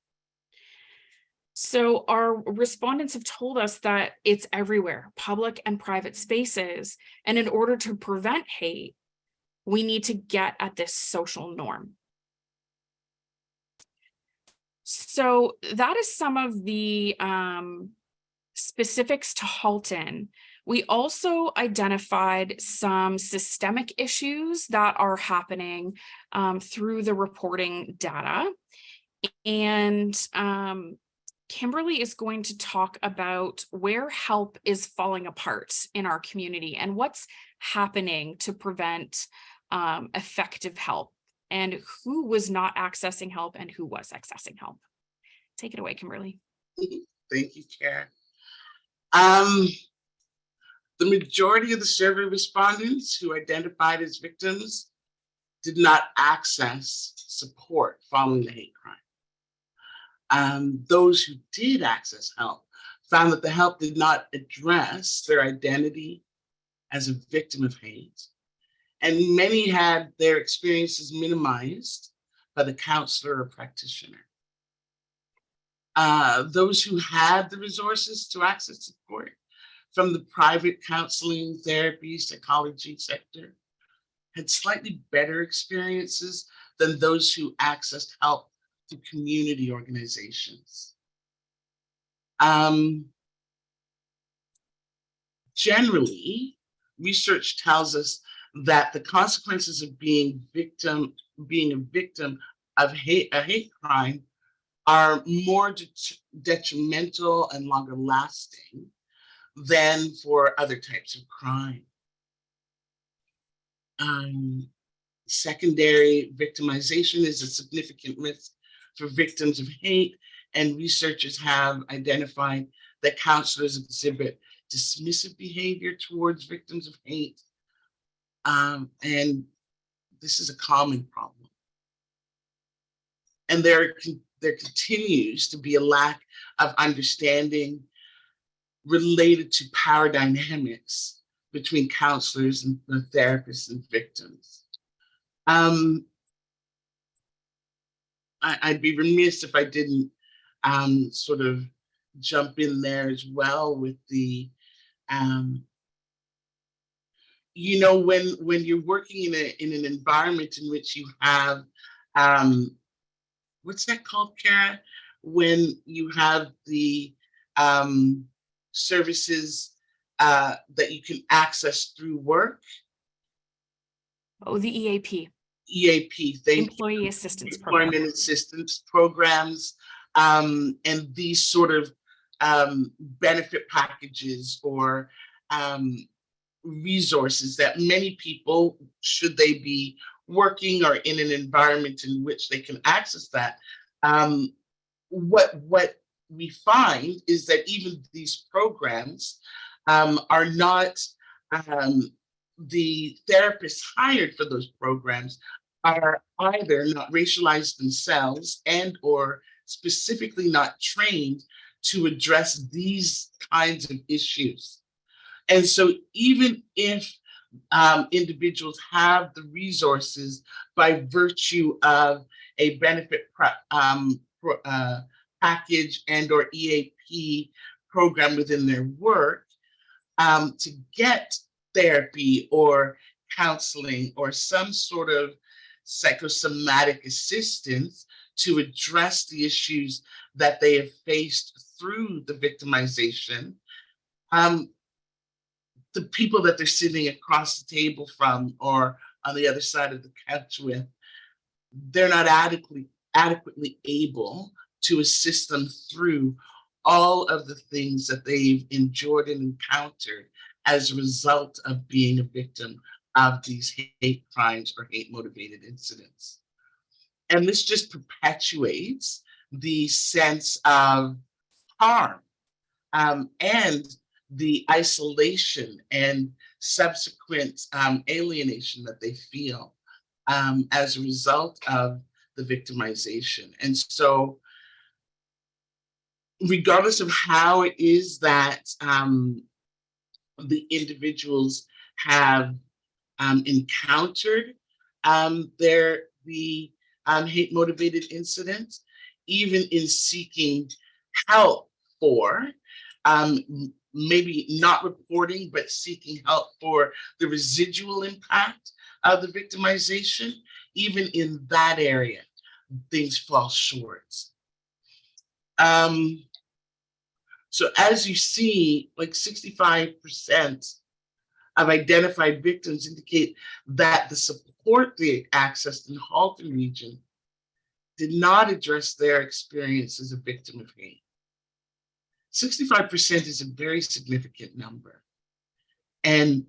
So our respondents have told us that it's everywhere, public and private spaces, and in order to prevent hate, we need to get at this social norm. So that is some of the specifics to Halton. We also identified some systemic issues that are happening through the reporting data. And Kimberly is going to talk about where help is falling apart in our community and what's happening to prevent effective help, and who was not accessing help and who was accessing help. Take it away, Kimberly. Thank you, Kara. The majority of the survey respondents who identified as victims did not access support following the hate crime. Those who did access help found that the help did not address their identity as a victim of hate, and many had their experiences minimized by the counselor or practitioner. Those who had the resources to access support from the private counseling, therapy, psychology sector had slightly better experiences than those who accessed help through community organizations. Generally, research tells us that the consequences of being a victim of a hate crime are more detrimental and longer lasting than for other types of crime. Secondary victimization is a significant risk for victims of hate, and researchers have identified that counselors exhibit dismissive behavior towards victims of hate, and this is a common problem. And there continues to be a lack of understanding related to power dynamics between counselors and the therapists and victims. I'd be remiss if I didn't sort of jump in there as well with the, you know, when you're working in an environment in which you have, what's that called, Kara? When you have the services that you can access through work. Oh, the EAP. EAP, thank you. Employee Assistance Program. Employment assistance programs, and these sort of benefit packages or resources that many people, should they be working or in an environment in which they can access that, what we find is that even these programs are not, the therapists hired for those programs are either not racialized themselves and or specifically not trained to address these kinds of issues. And so even if individuals have the resources by virtue of a benefit package and or EAP program within their work, to get therapy or counseling or some sort of psychosomatic assistance to address the issues that they have faced through the victimization, the people that they're sitting across the table from or on the other side of the couch with, they're not adequately able to assist them through all of the things that they've endured and encountered as a result of being a victim of these hate crimes or hate motivated incidents. And this just perpetuates the sense of harm and the isolation and subsequent alienation that they feel as a result of the victimization. And so, regardless of how it is that the individuals have encountered the hate motivated incidents, even in seeking help for maybe not reporting, but seeking help for the residual impact of the victimization, even in that area, things fall short. So as you see, like 65% of identified victims indicate that the support they accessed in the Halton region did not address their experience as a victim of hate. 65% is a very significant number. And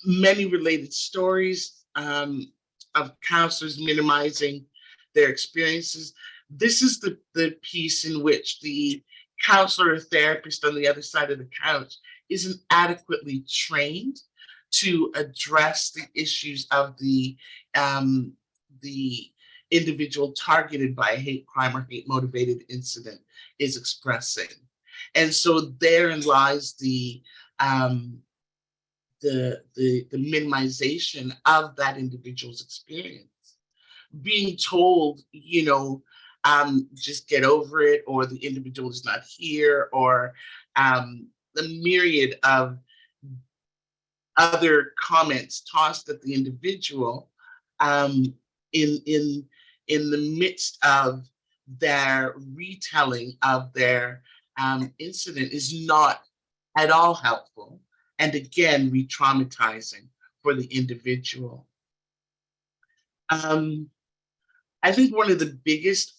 many related stories of counselors minimizing their experiences. This is the piece in which the counselor or therapist on the other side of the couch isn't adequately trained to address the issues of the individual targeted by a hate crime or hate motivated incident is expressing. And so therein lies the minimization of that individual's experience. Being told, just get over it, or the individual is not here, or the myriad of other comments tossed at the individual in the midst of their retelling of their incident is not at all helpful, and again, re-traumatizing for the individual. I think one of the biggest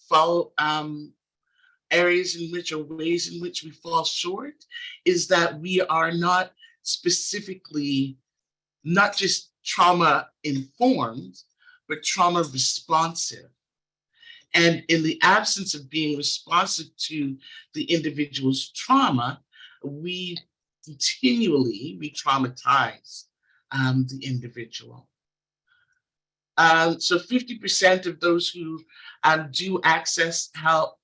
areas in which, or ways in which we fall short, is that we are not specifically, not just trauma informed, but trauma responsive. And in the absence of being responsive to the individual's trauma, we continually re-traumatize the individual. So 50% of those who do access help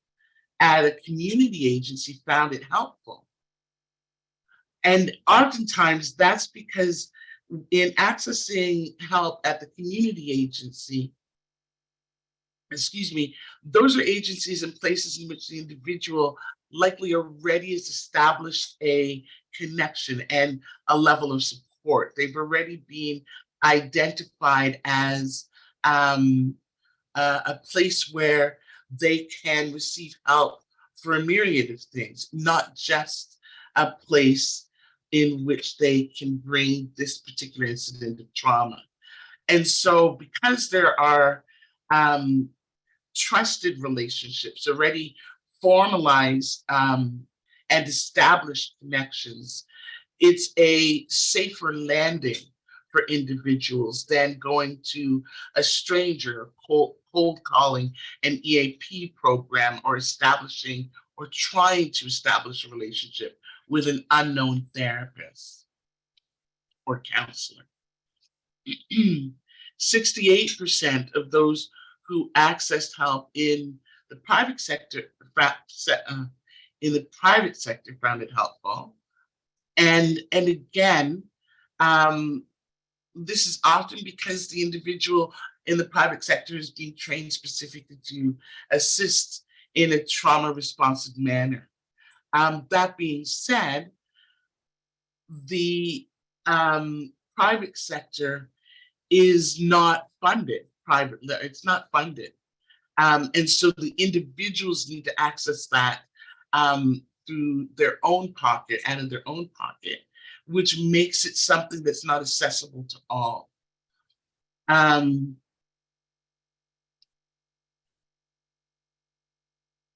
at a community agency found it helpful. And oftentimes that's because in accessing help at the community agency, those are agencies and places in which the individual likely already has established a connection and a level of support. They've already been identified as a place where they can receive help for a myriad of things, not just a place in which they can bring this particular incident of trauma. And so because there are trusted relationships already formalized and established connections, it's a safer landing for individuals than going to a stranger, cold calling an EAP program, or establishing or trying to establish a relationship with an unknown therapist or counselor. 68% of those who accessed help in the private sector found it helpful. And again, this is often because the individual in the private sector is being trained specifically to assist in a trauma responsive manner. That being said, the private sector is not funded privately. It's not funded. And so the individuals need to access that through their own pocket and in their own pocket, which makes it something that's not accessible to all.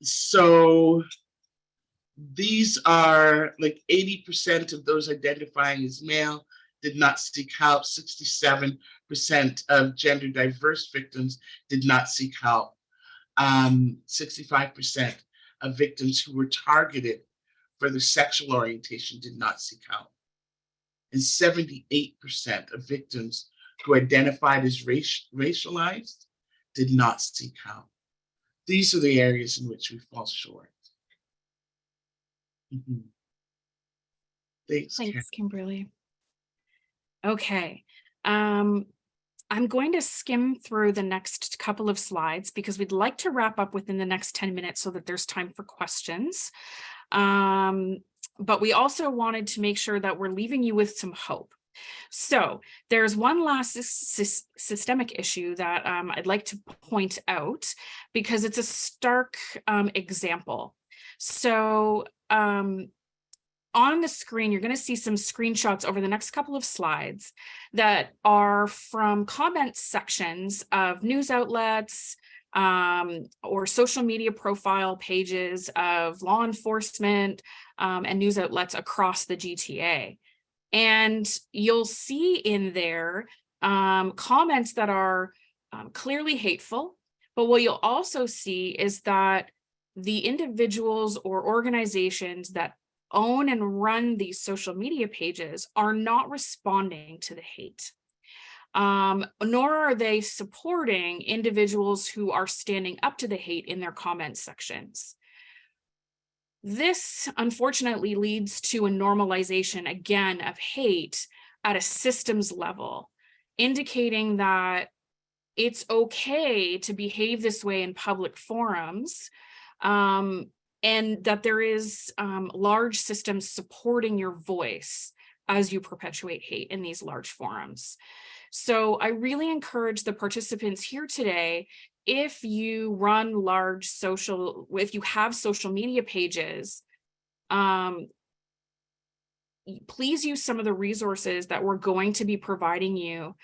So these are like 80% of those identifying as male did not seek help. 67% of gender diverse victims did not seek help. 65% of victims who were targeted for their sexual orientation did not seek help. And 78% of victims who identified as racialized did not seek help. These are the areas in which we fall short. Mm-hmm. Thanks, Kimberly. Okay. I'm going to skim through the next couple of slides because we'd like to wrap up within the next 10 minutes so that there's time for questions. But we also wanted to make sure that we're leaving you with some hope. So there's one last systemic issue that I'd like to point out because it's a stark example. So on the screen, you're going to see some screenshots over the next couple of slides that are from comment sections of news outlets or social media profile pages of law enforcement and news outlets across the GTA. And you'll see in there comments that are clearly hateful, but what you'll also see is that the individuals or organizations that own and run these social media pages are not responding to the hate, nor are they supporting individuals who are standing up to the hate in their comment sections. This unfortunately leads to a normalization again of hate at a systems level, indicating that it's okay to behave this way in public forums, and that there is large systems supporting your voice as you perpetuate hate in these large forums. So I really encourage the participants here today, if you run if you have social media pages, please use some of the resources that we're going to be providing you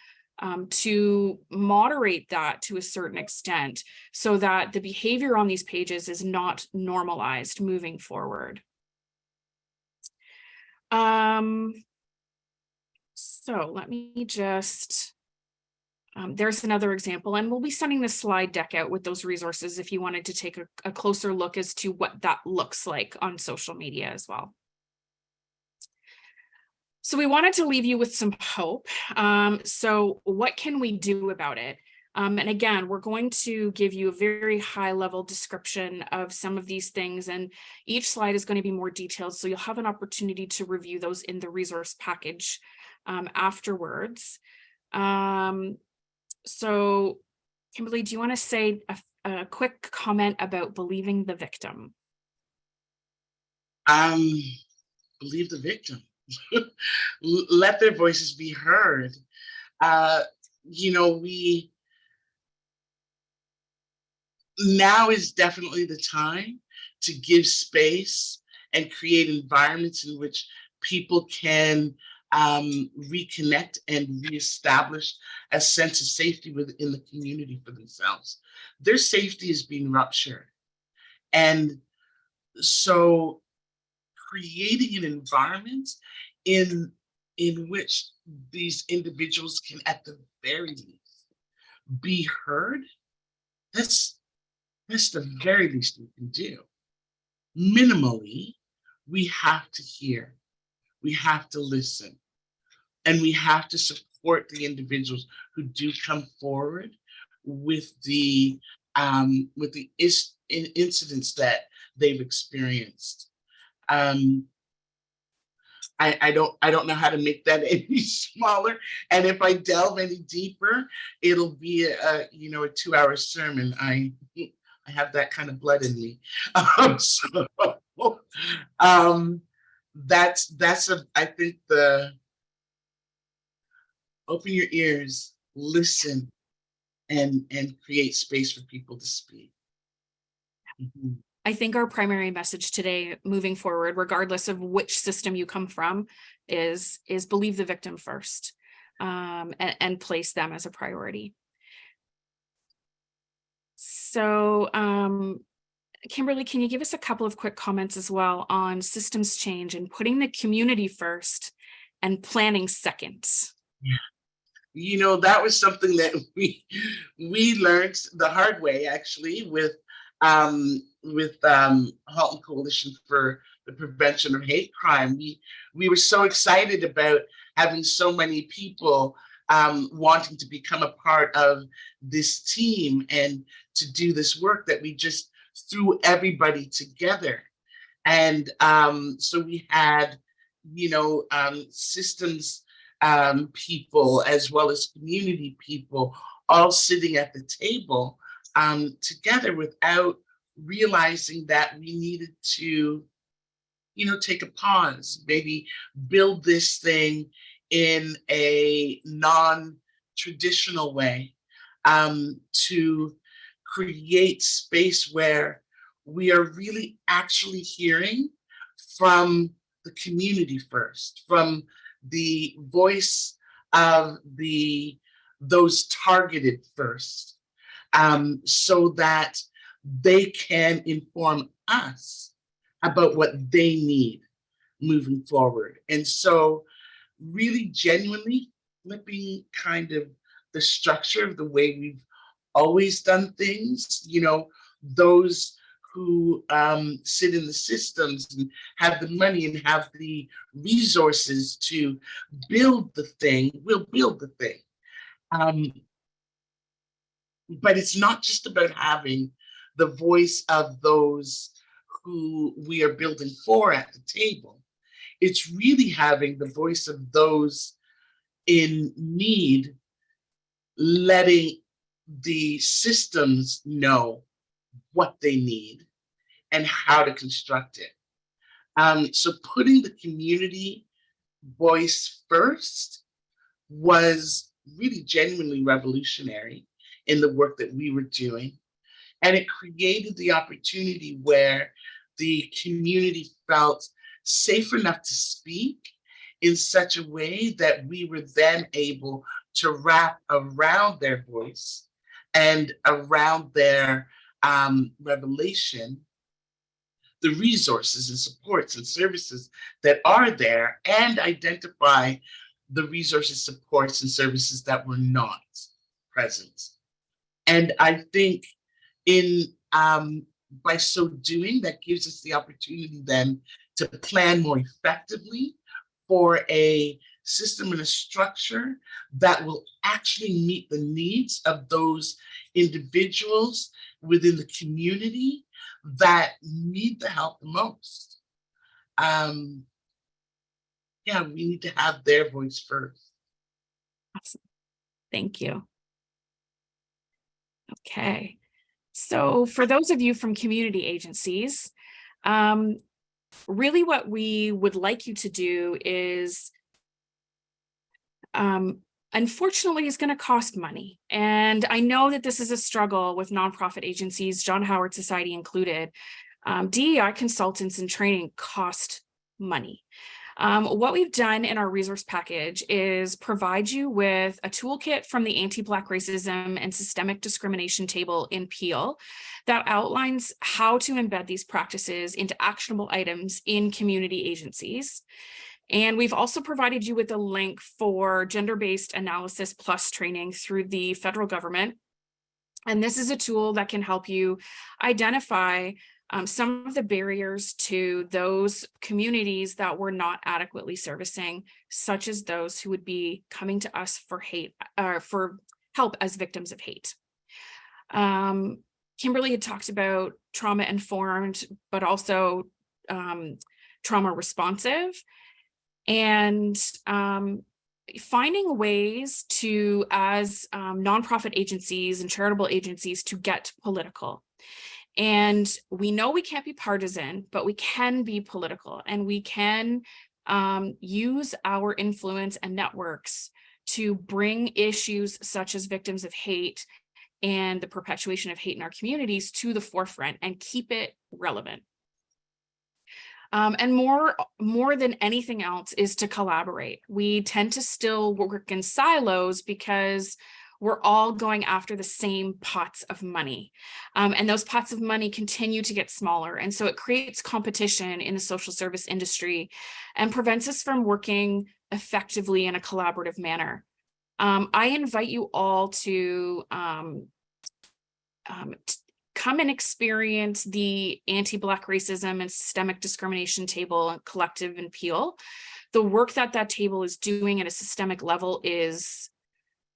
to moderate that to a certain extent so that the behavior on these pages is not normalized moving forward. So let me just, there's another example, and we'll be sending the slide deck out with those resources if you wanted to take a closer look as to what that looks like on social media as well. So we wanted to leave you with some hope. So what can we do about it? And again, we're going to give you a very high level description of some of these things, and each slide is going to be more detailed. So you'll have an opportunity to review those in the resource package afterwards. So Kimberly, do you want to say a quick comment about believing the victim? Believe the victim. Let their voices be heard. Now is definitely the time to give space and create environments in which people can reconnect and reestablish a sense of safety within the community for themselves. Their safety is being ruptured. And so creating an environment in which these individuals can, at the very least, be heard, that's the very least we can do. Minimally, we have to hear, we have to listen, and we have to support the individuals who do come forward with the incidents that they've experienced. I don't know how to make that any smaller. And if I delve any deeper, it'll be a 2-hour sermon. I have that kind of blood in me. I think open your ears, listen, and create space for people to speak. Mm-hmm. I think our primary message today, moving forward, regardless of which system you come from, is believe the victim first, and place them as a priority. So, Kimberly, can you give us a couple of quick comments as well on systems change and putting the community first and planning second? Yeah. That was something that we learned the hard way, actually, with Halton Coalition for the Prevention of Hate Crime. We were so excited about having so many people wanting to become a part of this team and to do this work that we just threw everybody together. And so we had, systems people as well as community people all sitting at the table together without realizing that we needed to, take a pause, maybe build this thing in a non-traditional way, to create space where we are really actually hearing from the community first, from the voice of those targeted first, so that they can inform us about what they need moving forward. And so really genuinely flipping kind of the structure of the way we've always done things, those who sit in the systems and have the money and have the resources to build the thing, will build the thing. But it's not just about having the voice of those who we are building for at the table. It's really having the voice of those in need, letting the systems know what they need and how to construct it. So putting the community voice first was really genuinely revolutionary in the work that we were doing. And it created the opportunity where the community felt safe enough to speak in such a way that we were then able to wrap around their voice and around their revelation the resources and supports and services that are there, and identify the resources, supports, and services that were not present. And I think by so doing, that gives us the opportunity then to plan more effectively for a system and a structure that will actually meet the needs of those individuals within the community that need the help the most. We need to have their voice first. Awesome. Thank you. Okay. So for those of you from community agencies, really what we would like you to do is, unfortunately, is going to cost money. And I know that this is a struggle with nonprofit agencies, John Howard Society included. DEI consultants and training cost money. What we've done in our resource package is provide you with a toolkit from the Anti-Black Racism and Systemic Discrimination table in Peel that outlines how to embed these practices into actionable items in community agencies. And we've also provided you with a link for gender-based analysis plus training through the federal government. And this is a tool that can help you identify some of the barriers to those communities that we're not adequately servicing, such as those who would be coming to us for help as victims of hate. Kimberly had talked about trauma-informed, but also trauma-responsive, and finding ways to, as nonprofit agencies and charitable agencies, to get political. And we know we can't be partisan, but we can be political, and we can use our influence and networks to bring issues such as victims of hate and the perpetuation of hate in our communities to the forefront and keep it relevant. And more than anything else is to collaborate. We tend to still work in silos because we're all going after the same pots of money. And those pots of money continue to get smaller. And so it creates competition in the social service industry and prevents us from working effectively in a collaborative manner. I invite you all to come and experience the Anti-Black Racism and Systemic Discrimination table collective in Peel. The work that that table is doing at a systemic level is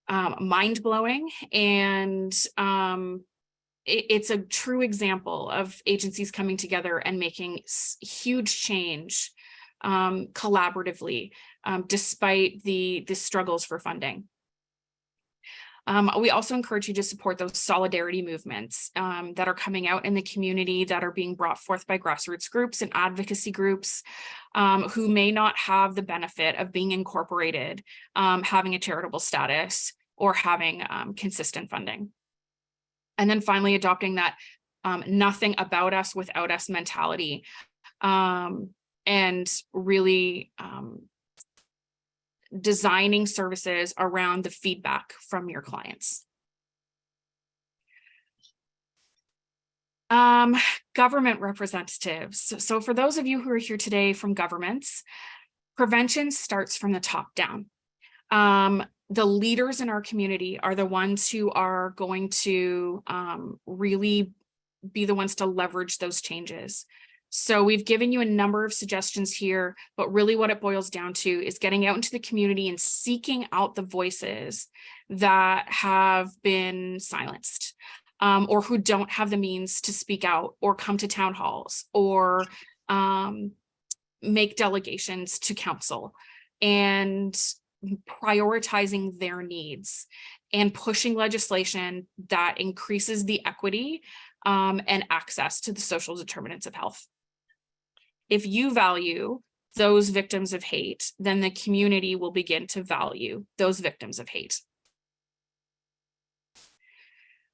mind-blowing, and it's a true example of agencies coming together and making huge change collaboratively, despite the struggles for funding. We also encourage you to support those solidarity movements that are coming out in the community, that are being brought forth by grassroots groups and advocacy groups who may not have the benefit of being incorporated, having a charitable status, or having consistent funding. And then finally, adopting that nothing about us without us mentality, and really designing services around the feedback from your clients. Government representatives. So for those of you who are here today from governments, prevention starts from the top down. The leaders in our community are the ones who are going to really be the ones to leverage those changes. So we've given you a number of suggestions here, but really what it boils down to is getting out into the community and seeking out the voices that have been silenced, or who don't have the means to speak out or come to town halls or make delegations to council, and prioritizing their needs and pushing legislation that increases the equity and access to the social determinants of health. If you value those victims of hate, then the community will begin to value those victims of hate.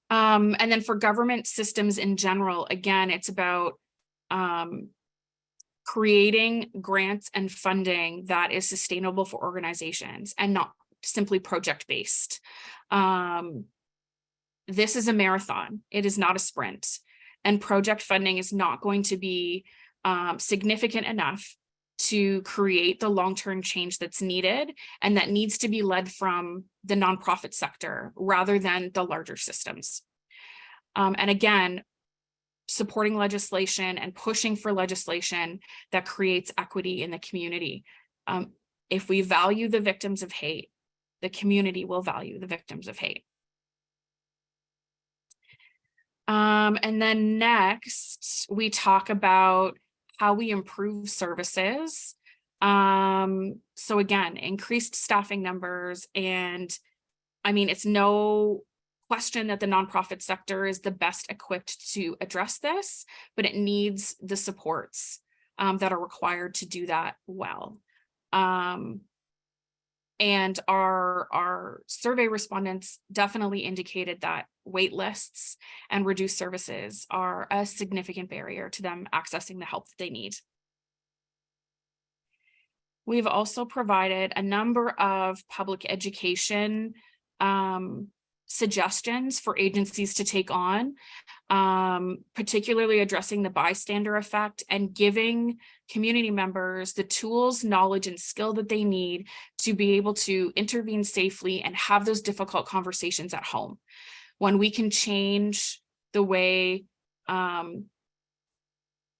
And then for government systems in general, again, it's about creating grants and funding that is sustainable for organizations and not simply project-based. This is a marathon. It is not a sprint. And project funding is not going to be significant enough to create the long-term change that's needed, and that needs to be led from the nonprofit sector rather than the larger systems. And again, supporting legislation and pushing for legislation that creates equity in the community. If we value the victims of hate, the community will value the victims of hate. And then next, we talk about how we improve services. So again, increased staffing numbers. And I mean, it's no question that the nonprofit sector is the best equipped to address this, but it needs the supports that are required to do that well. And our survey respondents definitely indicated that wait lists and reduced services are a significant barrier to them accessing the help that they need. We've also provided a number of public education suggestions for agencies to take on, particularly addressing the bystander effect and giving community members the tools, knowledge, and skill that they need to be able to intervene safely and have those difficult conversations at home. When we can change the way, when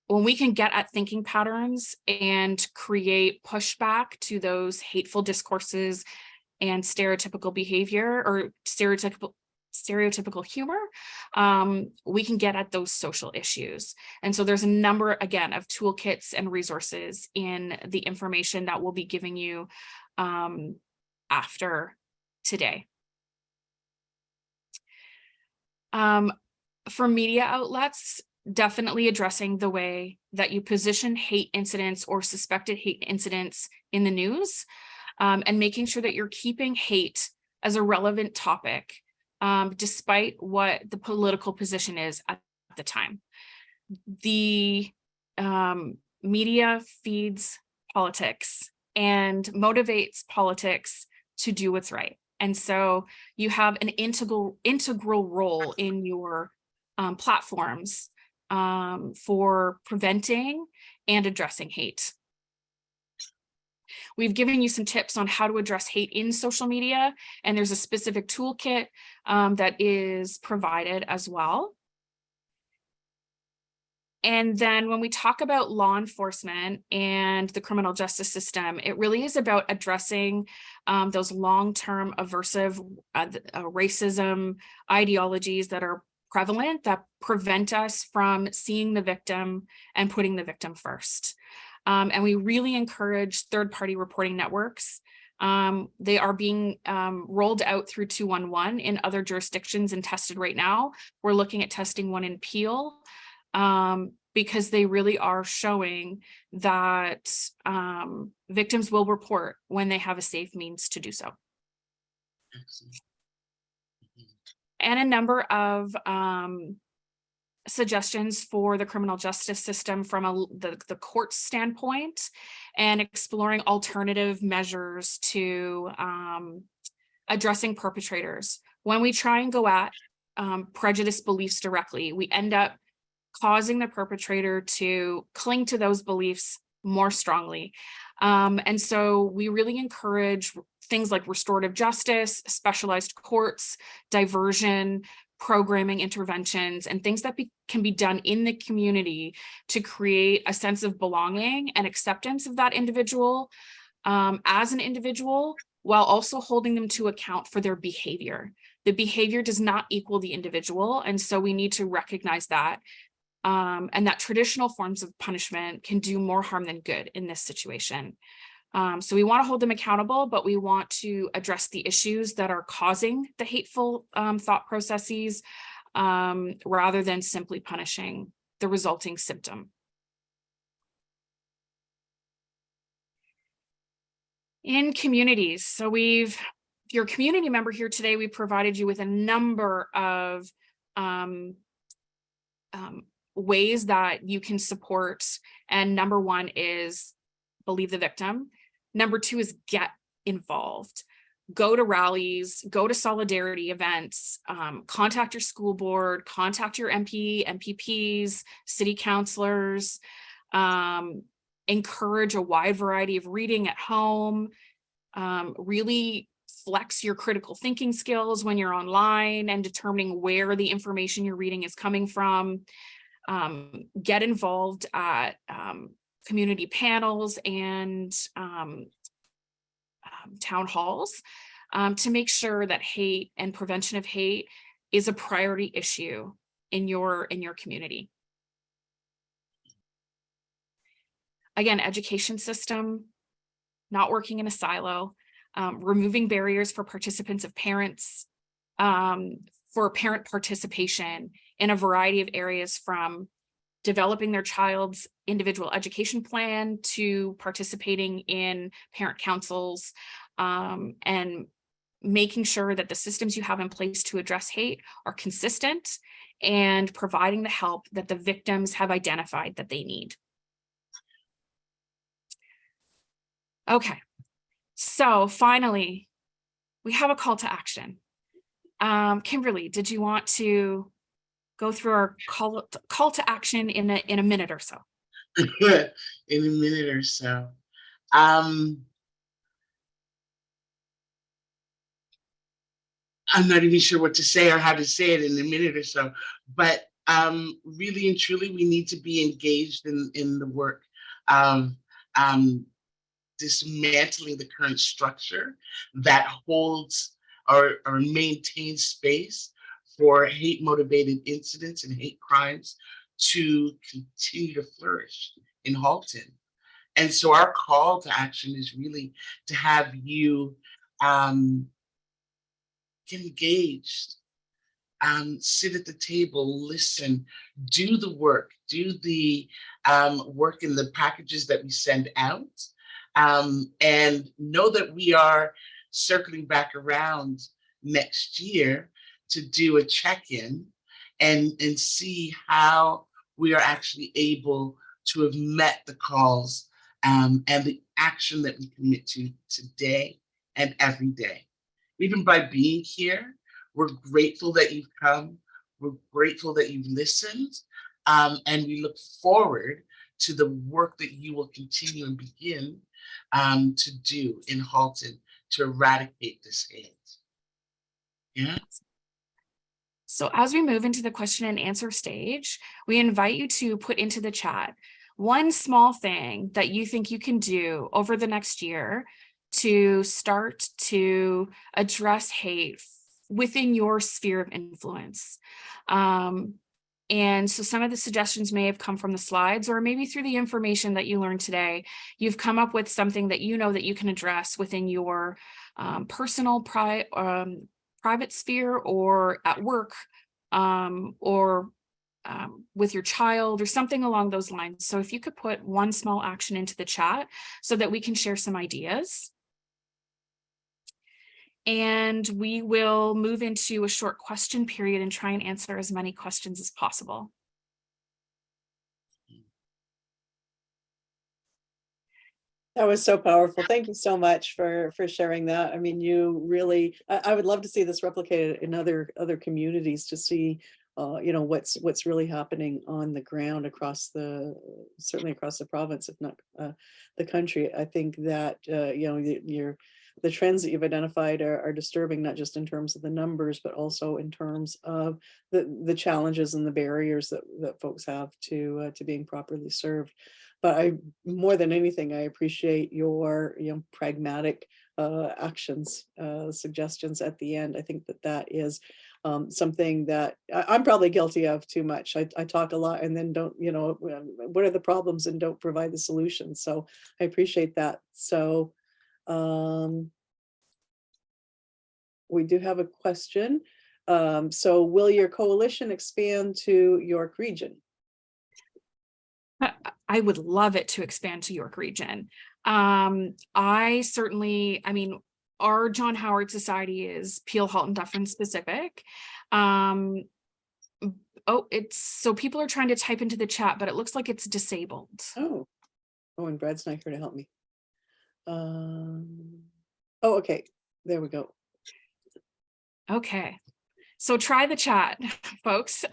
we can get at thinking patterns and create pushback to those hateful discourses and stereotypical behavior or stereotypical humor, we can get at those social issues. And so there's a number, again, of toolkits and resources in the information that we'll be giving you after today. For media outlets, definitely addressing the way that you position hate incidents or suspected hate incidents in the news, and making sure that you're keeping hate as a relevant topic, despite what the political position is at the time. The media feeds politics and motivates politics to do what's right. And so you have an integral role in your platforms for preventing and addressing hate. We've given you some tips on how to address hate in social media, and there's a specific toolkit that is provided as well. And then when we talk about law enforcement and the criminal justice system, it really is about addressing those long-term aversive racism ideologies that are prevalent, that prevent us from seeing the victim and putting the victim first. And we really encourage third-party reporting networks. They are being rolled out through 211 in other jurisdictions and tested right now. We're looking at testing one in Peel, because they really are showing that victims will report when they have a safe means to do so. Excellent. And a number of suggestions for the criminal justice system from the court standpoint, and exploring alternative measures to addressing perpetrators. When we try and go at prejudice beliefs directly, we end up causing the perpetrator to cling to those beliefs more strongly. And so we really encourage things like restorative justice, specialized courts, diversion, programming interventions, and things that can be done in the community to create a sense of belonging and acceptance of that individual as an individual, while also holding them to account for their behavior. The behavior does not equal the individual, and so we need to recognize that. And that traditional forms of punishment can do more harm than good in this situation. So we want to hold them accountable, but we want to address the issues that are causing the hateful thought processes, rather than simply punishing the resulting symptom. In communities, so if you're a community member here today, we provided you with a number of ways that you can support. And number one is believe the victim. Number two is get involved. Go to rallies, go to solidarity events, contact your school board, contact your MP, MPPs, city councilors, encourage a wide variety of reading at home, really flex your critical thinking skills when you're online and determining where the information you're reading is coming from. Get involved at community panels and town halls to make sure that hate and prevention of hate is a priority issue in your community. Again, education system, not working in a silo, removing barriers for participants of parents, for parent participation in a variety of areas, from developing their child's individual education plan to participating in parent councils, and making sure that the systems you have in place to address hate are consistent and providing the help that the victims have identified that they need. Okay, so finally, we have a call to action. Kimberly, did you want to go through our call to action in a minute or so? In a minute or so. I'm not even sure what to say or how to say it in a minute or so, but really and truly, we need to be engaged in the work of dismantling the current structure that holds or maintains space for hate-motivated incidents and hate crimes to continue to flourish in Halton. And so our call to action is really to have you get engaged, sit at the table, listen, do the work, do the work in the packages that we send out, and know that we are circling back around next year to do a check-in and see how we are actually able to have met the calls and the action that we commit to today and every day. Even by being here, we're grateful that you've come. We're grateful that you've listened. And we look forward to the work that you will continue and begin to do in Halton to eradicate this hate. Yeah. So as we move into the question and answer stage, we invite you to put into the chat one small thing that you think you can do over the next year to start to address hate within your sphere of influence. And so some of the suggestions may have come from the slides, or maybe through the information that you learned today, you've come up with something that you know that you can address within your personal private sphere, or at work, or with your child, or something along those lines. So if you could put one small action into the chat so that we can share some ideas. And we will move into a short question period and try and answer as many questions as possible. That was so powerful. Thank you so much for sharing that. I mean, you really, I would love to see this replicated in other communities to see, you know, what's really happening on the ground across certainly across the province, if not the country. I think that, you know, the trends that you've identified are disturbing, not just in terms of the numbers, but also in terms of the challenges and the barriers that folks have to being properly served. But more than anything, I appreciate your pragmatic actions, suggestions at the end. I think that is something that I'm probably guilty of too much. I talk a lot and then don't, you know, what are the problems, and don't provide the solutions. So I appreciate that. So we do have a question. So will your coalition expand to York Region? I would love it to expand to York Region. I mean, our John Howard Society is Peel Halton-Dufferin specific. Oh, so people are trying to type into the chat, but it looks like it's disabled. Oh, and Brad's not here to help me. Oh, okay, there we go. Okay, so try the chat, folks.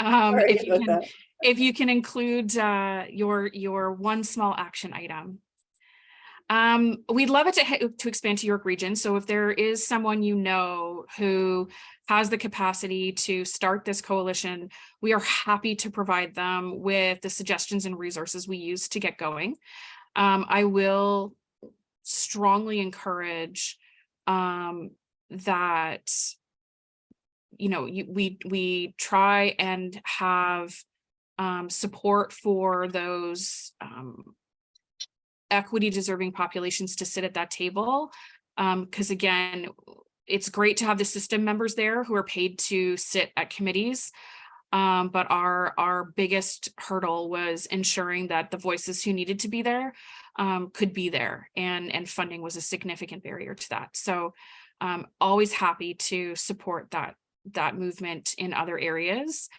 If you can include your one small action item. We'd love it to expand to York Region. So if there is someone you know who has the capacity to start this coalition, we are happy to provide them with the suggestions and resources we use to get going. I will strongly encourage that, you know, we try and have support for those equity deserving populations to sit at that table. Because again, it's great to have the system members there who are paid to sit at committees. But our biggest hurdle was ensuring that the voices who needed to be there could be there, and funding was a significant barrier to that. So always happy to support that movement in other areas.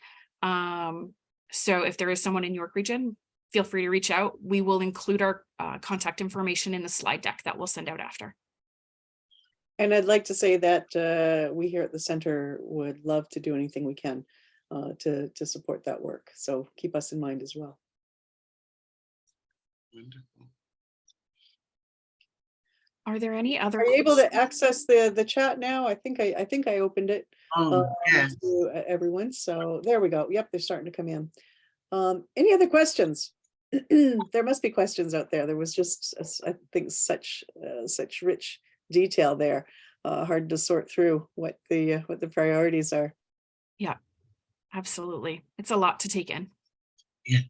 So if there is someone in York Region, feel free to reach out. We will include our contact information in the slide deck that we'll send out after. And I'd like to say that we here at the center would love to do anything we can to support that work. So keep us in mind as well. Wonderful. Are there any other Are you able questions? to access the chat now? I think I opened it Yes. to everyone. So there we go. Yep, they're starting to come in. Any other questions? There must be questions out there. There was just, I think, such rich detail there. Hard to sort through what the priorities are. Yeah, absolutely. It's a lot to take in. Yeah.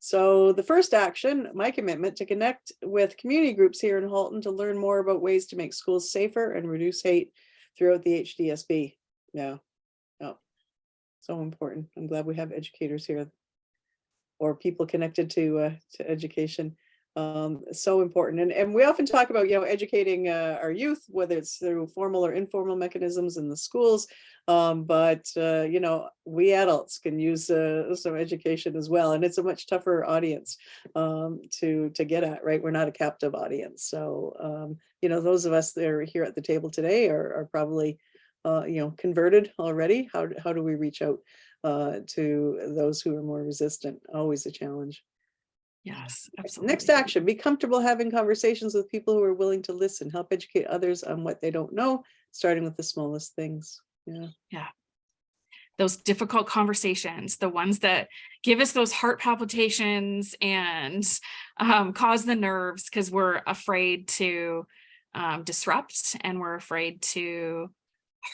So the first action, my commitment to connect with community groups here in Halton to learn more about ways to make schools safer and reduce hate throughout the HDSB. Yeah. Oh, so important. I'm glad we have educators here or people connected to education. So important. And we often talk about, educating our youth, whether it's through formal or informal mechanisms in the schools. But we adults can use some education as well. And it's a much tougher audience to get at, right? We're not a captive audience. So, those of us that are here at the table today are probably, converted already. How do we reach out to those who are more resistant? Always a challenge. Yes, absolutely. Next action, be comfortable having conversations with people who are willing to listen, help educate others on what they don't know, starting with the smallest things. Yeah. Those difficult conversations, the ones that give us those heart palpitations and cause the nerves because we're afraid to disrupt and we're afraid to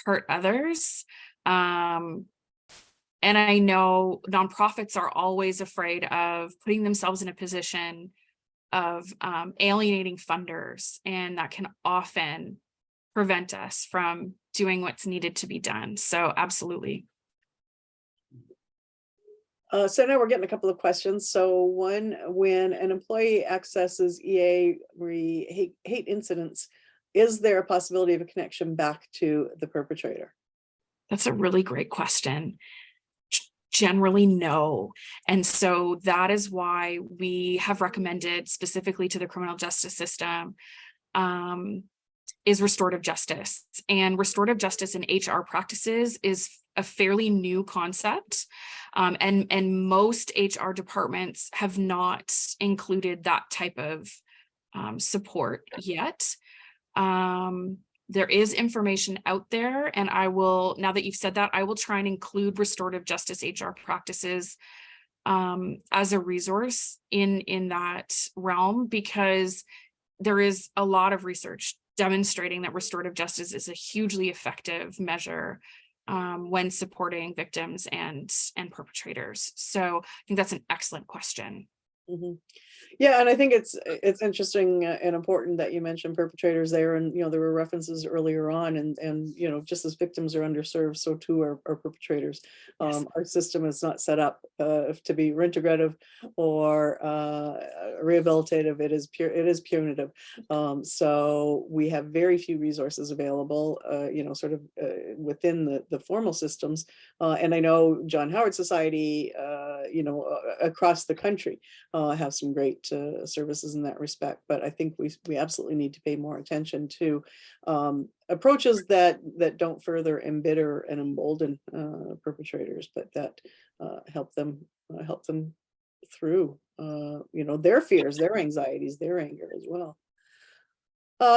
hurt others. And I know nonprofits are always afraid of putting themselves in a position of alienating funders, and that can often prevent us from doing what's needed to be done. So absolutely. So now we're getting a couple of questions. So one, when an employee accesses EA hate incidents, is there a possibility of a connection back to the perpetrator? That's a really great question. Generally, no. And so that is why we have recommended specifically to the criminal justice system is restorative justice. And restorative justice in HR practices is a fairly new concept. And most HR departments have not included that type of support yet. There is information out there, and I will, now that you've said that, I will try and include restorative justice HR practices as a resource in that realm, because there is a lot of research demonstrating that restorative justice is a hugely effective measure when supporting victims and perpetrators. So I think that's an excellent question. Mm-hmm. Yeah, and I think it's interesting and important that you mentioned perpetrators there, and there were references earlier on, and just as victims are underserved, so too are perpetrators. Yes. Our system is not set up to be reintegrative or rehabilitative. It is punitive. So we have very few resources available, sort of within the formal systems. And I know John Howard Society, across the country have some great services in that respect, but I think we absolutely need to pay more attention to approaches that don't further embitter and embolden perpetrators, but that help them through their fears, their anxieties, their anger as well.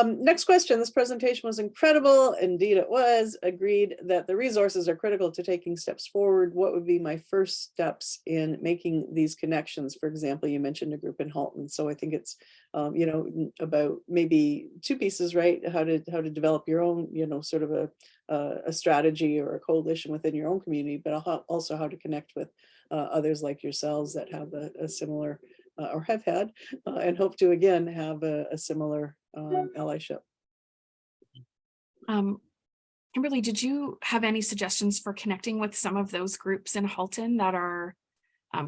Next question. This presentation was incredible. Indeed, it was. Agreed that the resources are critical to taking steps forward. What would be my first steps in making these connections? For example, you mentioned a group in Halton. So I think it's, about maybe two pieces, right? How to develop your own, sort of a strategy or a coalition within your own community, but also how to connect with others like yourselves that have a similar or have had and hope to again have a similar allyship. Kimberly, did you have any suggestions for connecting with some of those groups in Halton that are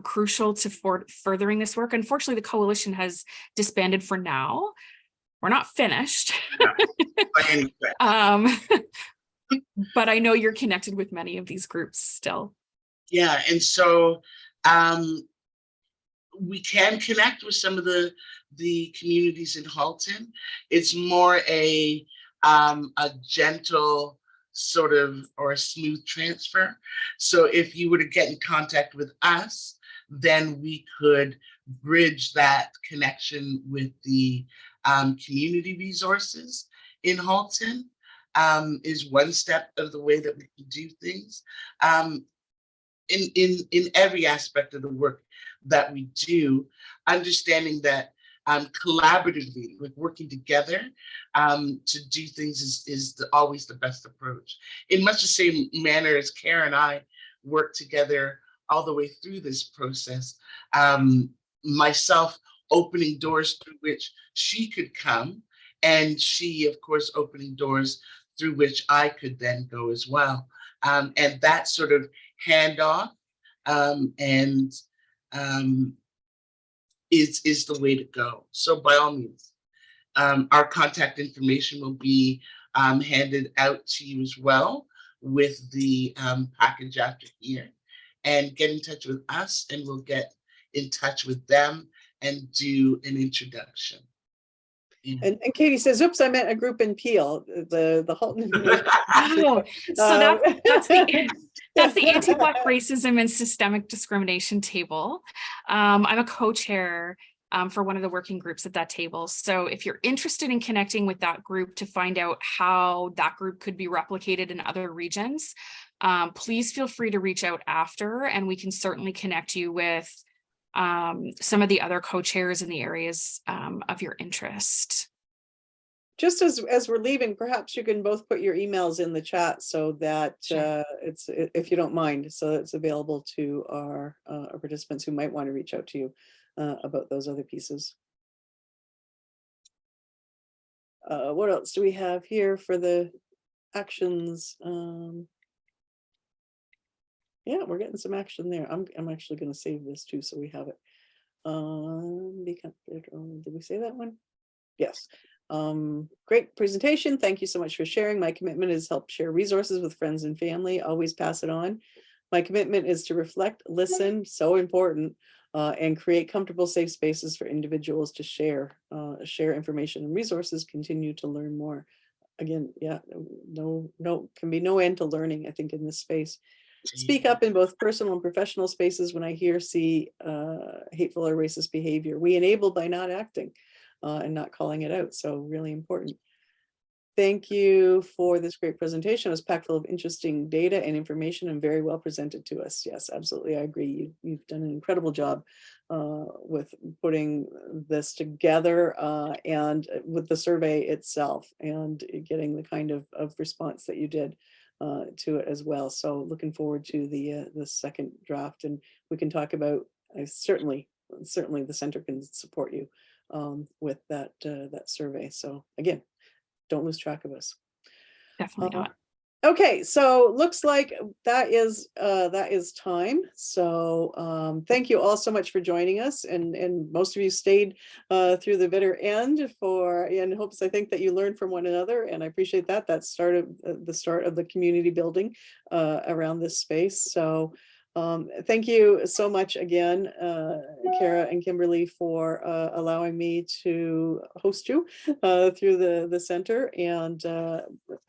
crucial to furthering this work. Unfortunately, the coalition has disbanded for now. We're not finished. But I know you're connected with many of these groups still. Yeah, and so we can connect with some of the communities in Halton. It's more a gentle sort of, or a smooth transfer. So if you were to get in contact with us, then we could bridge that connection with the community resources in Halton. Is one step of the way that we can do things. In every aspect of the work that we do, understanding that collaboratively, like working together to do things is always the best approach. In much the same manner as Kara and I work together all the way through this process, myself opening doors through which she could come, and she, of course, opening doors through which I could then go as well. And that sort of handoff is the way to go. So by all means, our contact information will be handed out to you as well with the package after here. And get in touch with us, and we'll get in touch with them and do an introduction. Yeah. And Katie says, oops, I meant a group in Peel, the Halton. Oh, so that's the Anti-Black Racism and Systemic Discrimination table. I'm a co-chair for one of the working groups at that table. So if you're interested in connecting with that group to find out how that group could be replicated in other regions, please feel free to reach out after, and we can certainly connect you with some of the other co-chairs in the areas of your interest. Just as we're leaving, perhaps you can both put your emails in the chat so that it's, if you don't mind, so it's available to our participants who might want to reach out to you about those other pieces. What else do we have here for the actions? Yeah, we're getting some action there. I'm actually going to save this too, so we have it. Did we say that one? Yes. Great presentation. Thank you so much for sharing. My commitment is help share resources with friends and family. Always pass it on. My commitment is to reflect, listen, so important, and create comfortable, safe spaces for individuals to share information and resources, continue to learn more. Again, yeah, can be no end to learning, I think, in this space. Speak up in both personal and professional spaces when I see hateful or racist behavior. We enable by not acting and not calling it out. So really important. Thank you for this great presentation. It was packed full of interesting data and information and very well presented to us. Yes, absolutely. I agree. You've done an incredible job with putting this together and with the survey itself and getting the kind of response that you did to it as well. So looking forward to the second draft, and we can talk about, certainly the center can support you with that survey. So again, don't lose track of us. Definitely not. Okay, so looks like that is time. So thank you all so much for joining us, and most of you stayed through the bitter end in hopes, I think, that you learned from one another, and I appreciate that. That's the start of the community building around this space. So thank you so much again, Kara and Kimberly, for allowing me to host you through the center. And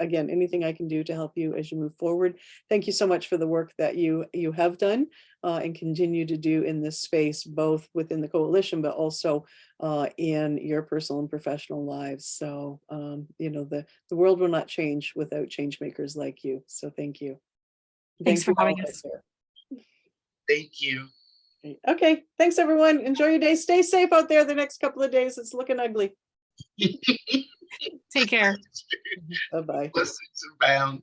again, anything I can do to help you as you move forward. Thank you so much for the work that you have done and continue to do in this space, both within the coalition, but also in your personal and professional lives. So, the world will not change without change makers like you. So thank you. Thanks for having us. Thank you. Okay, thanks everyone. Enjoy your day. Stay safe out there the next couple of days. It's looking ugly. Take care. Bye-bye. Blessings abound.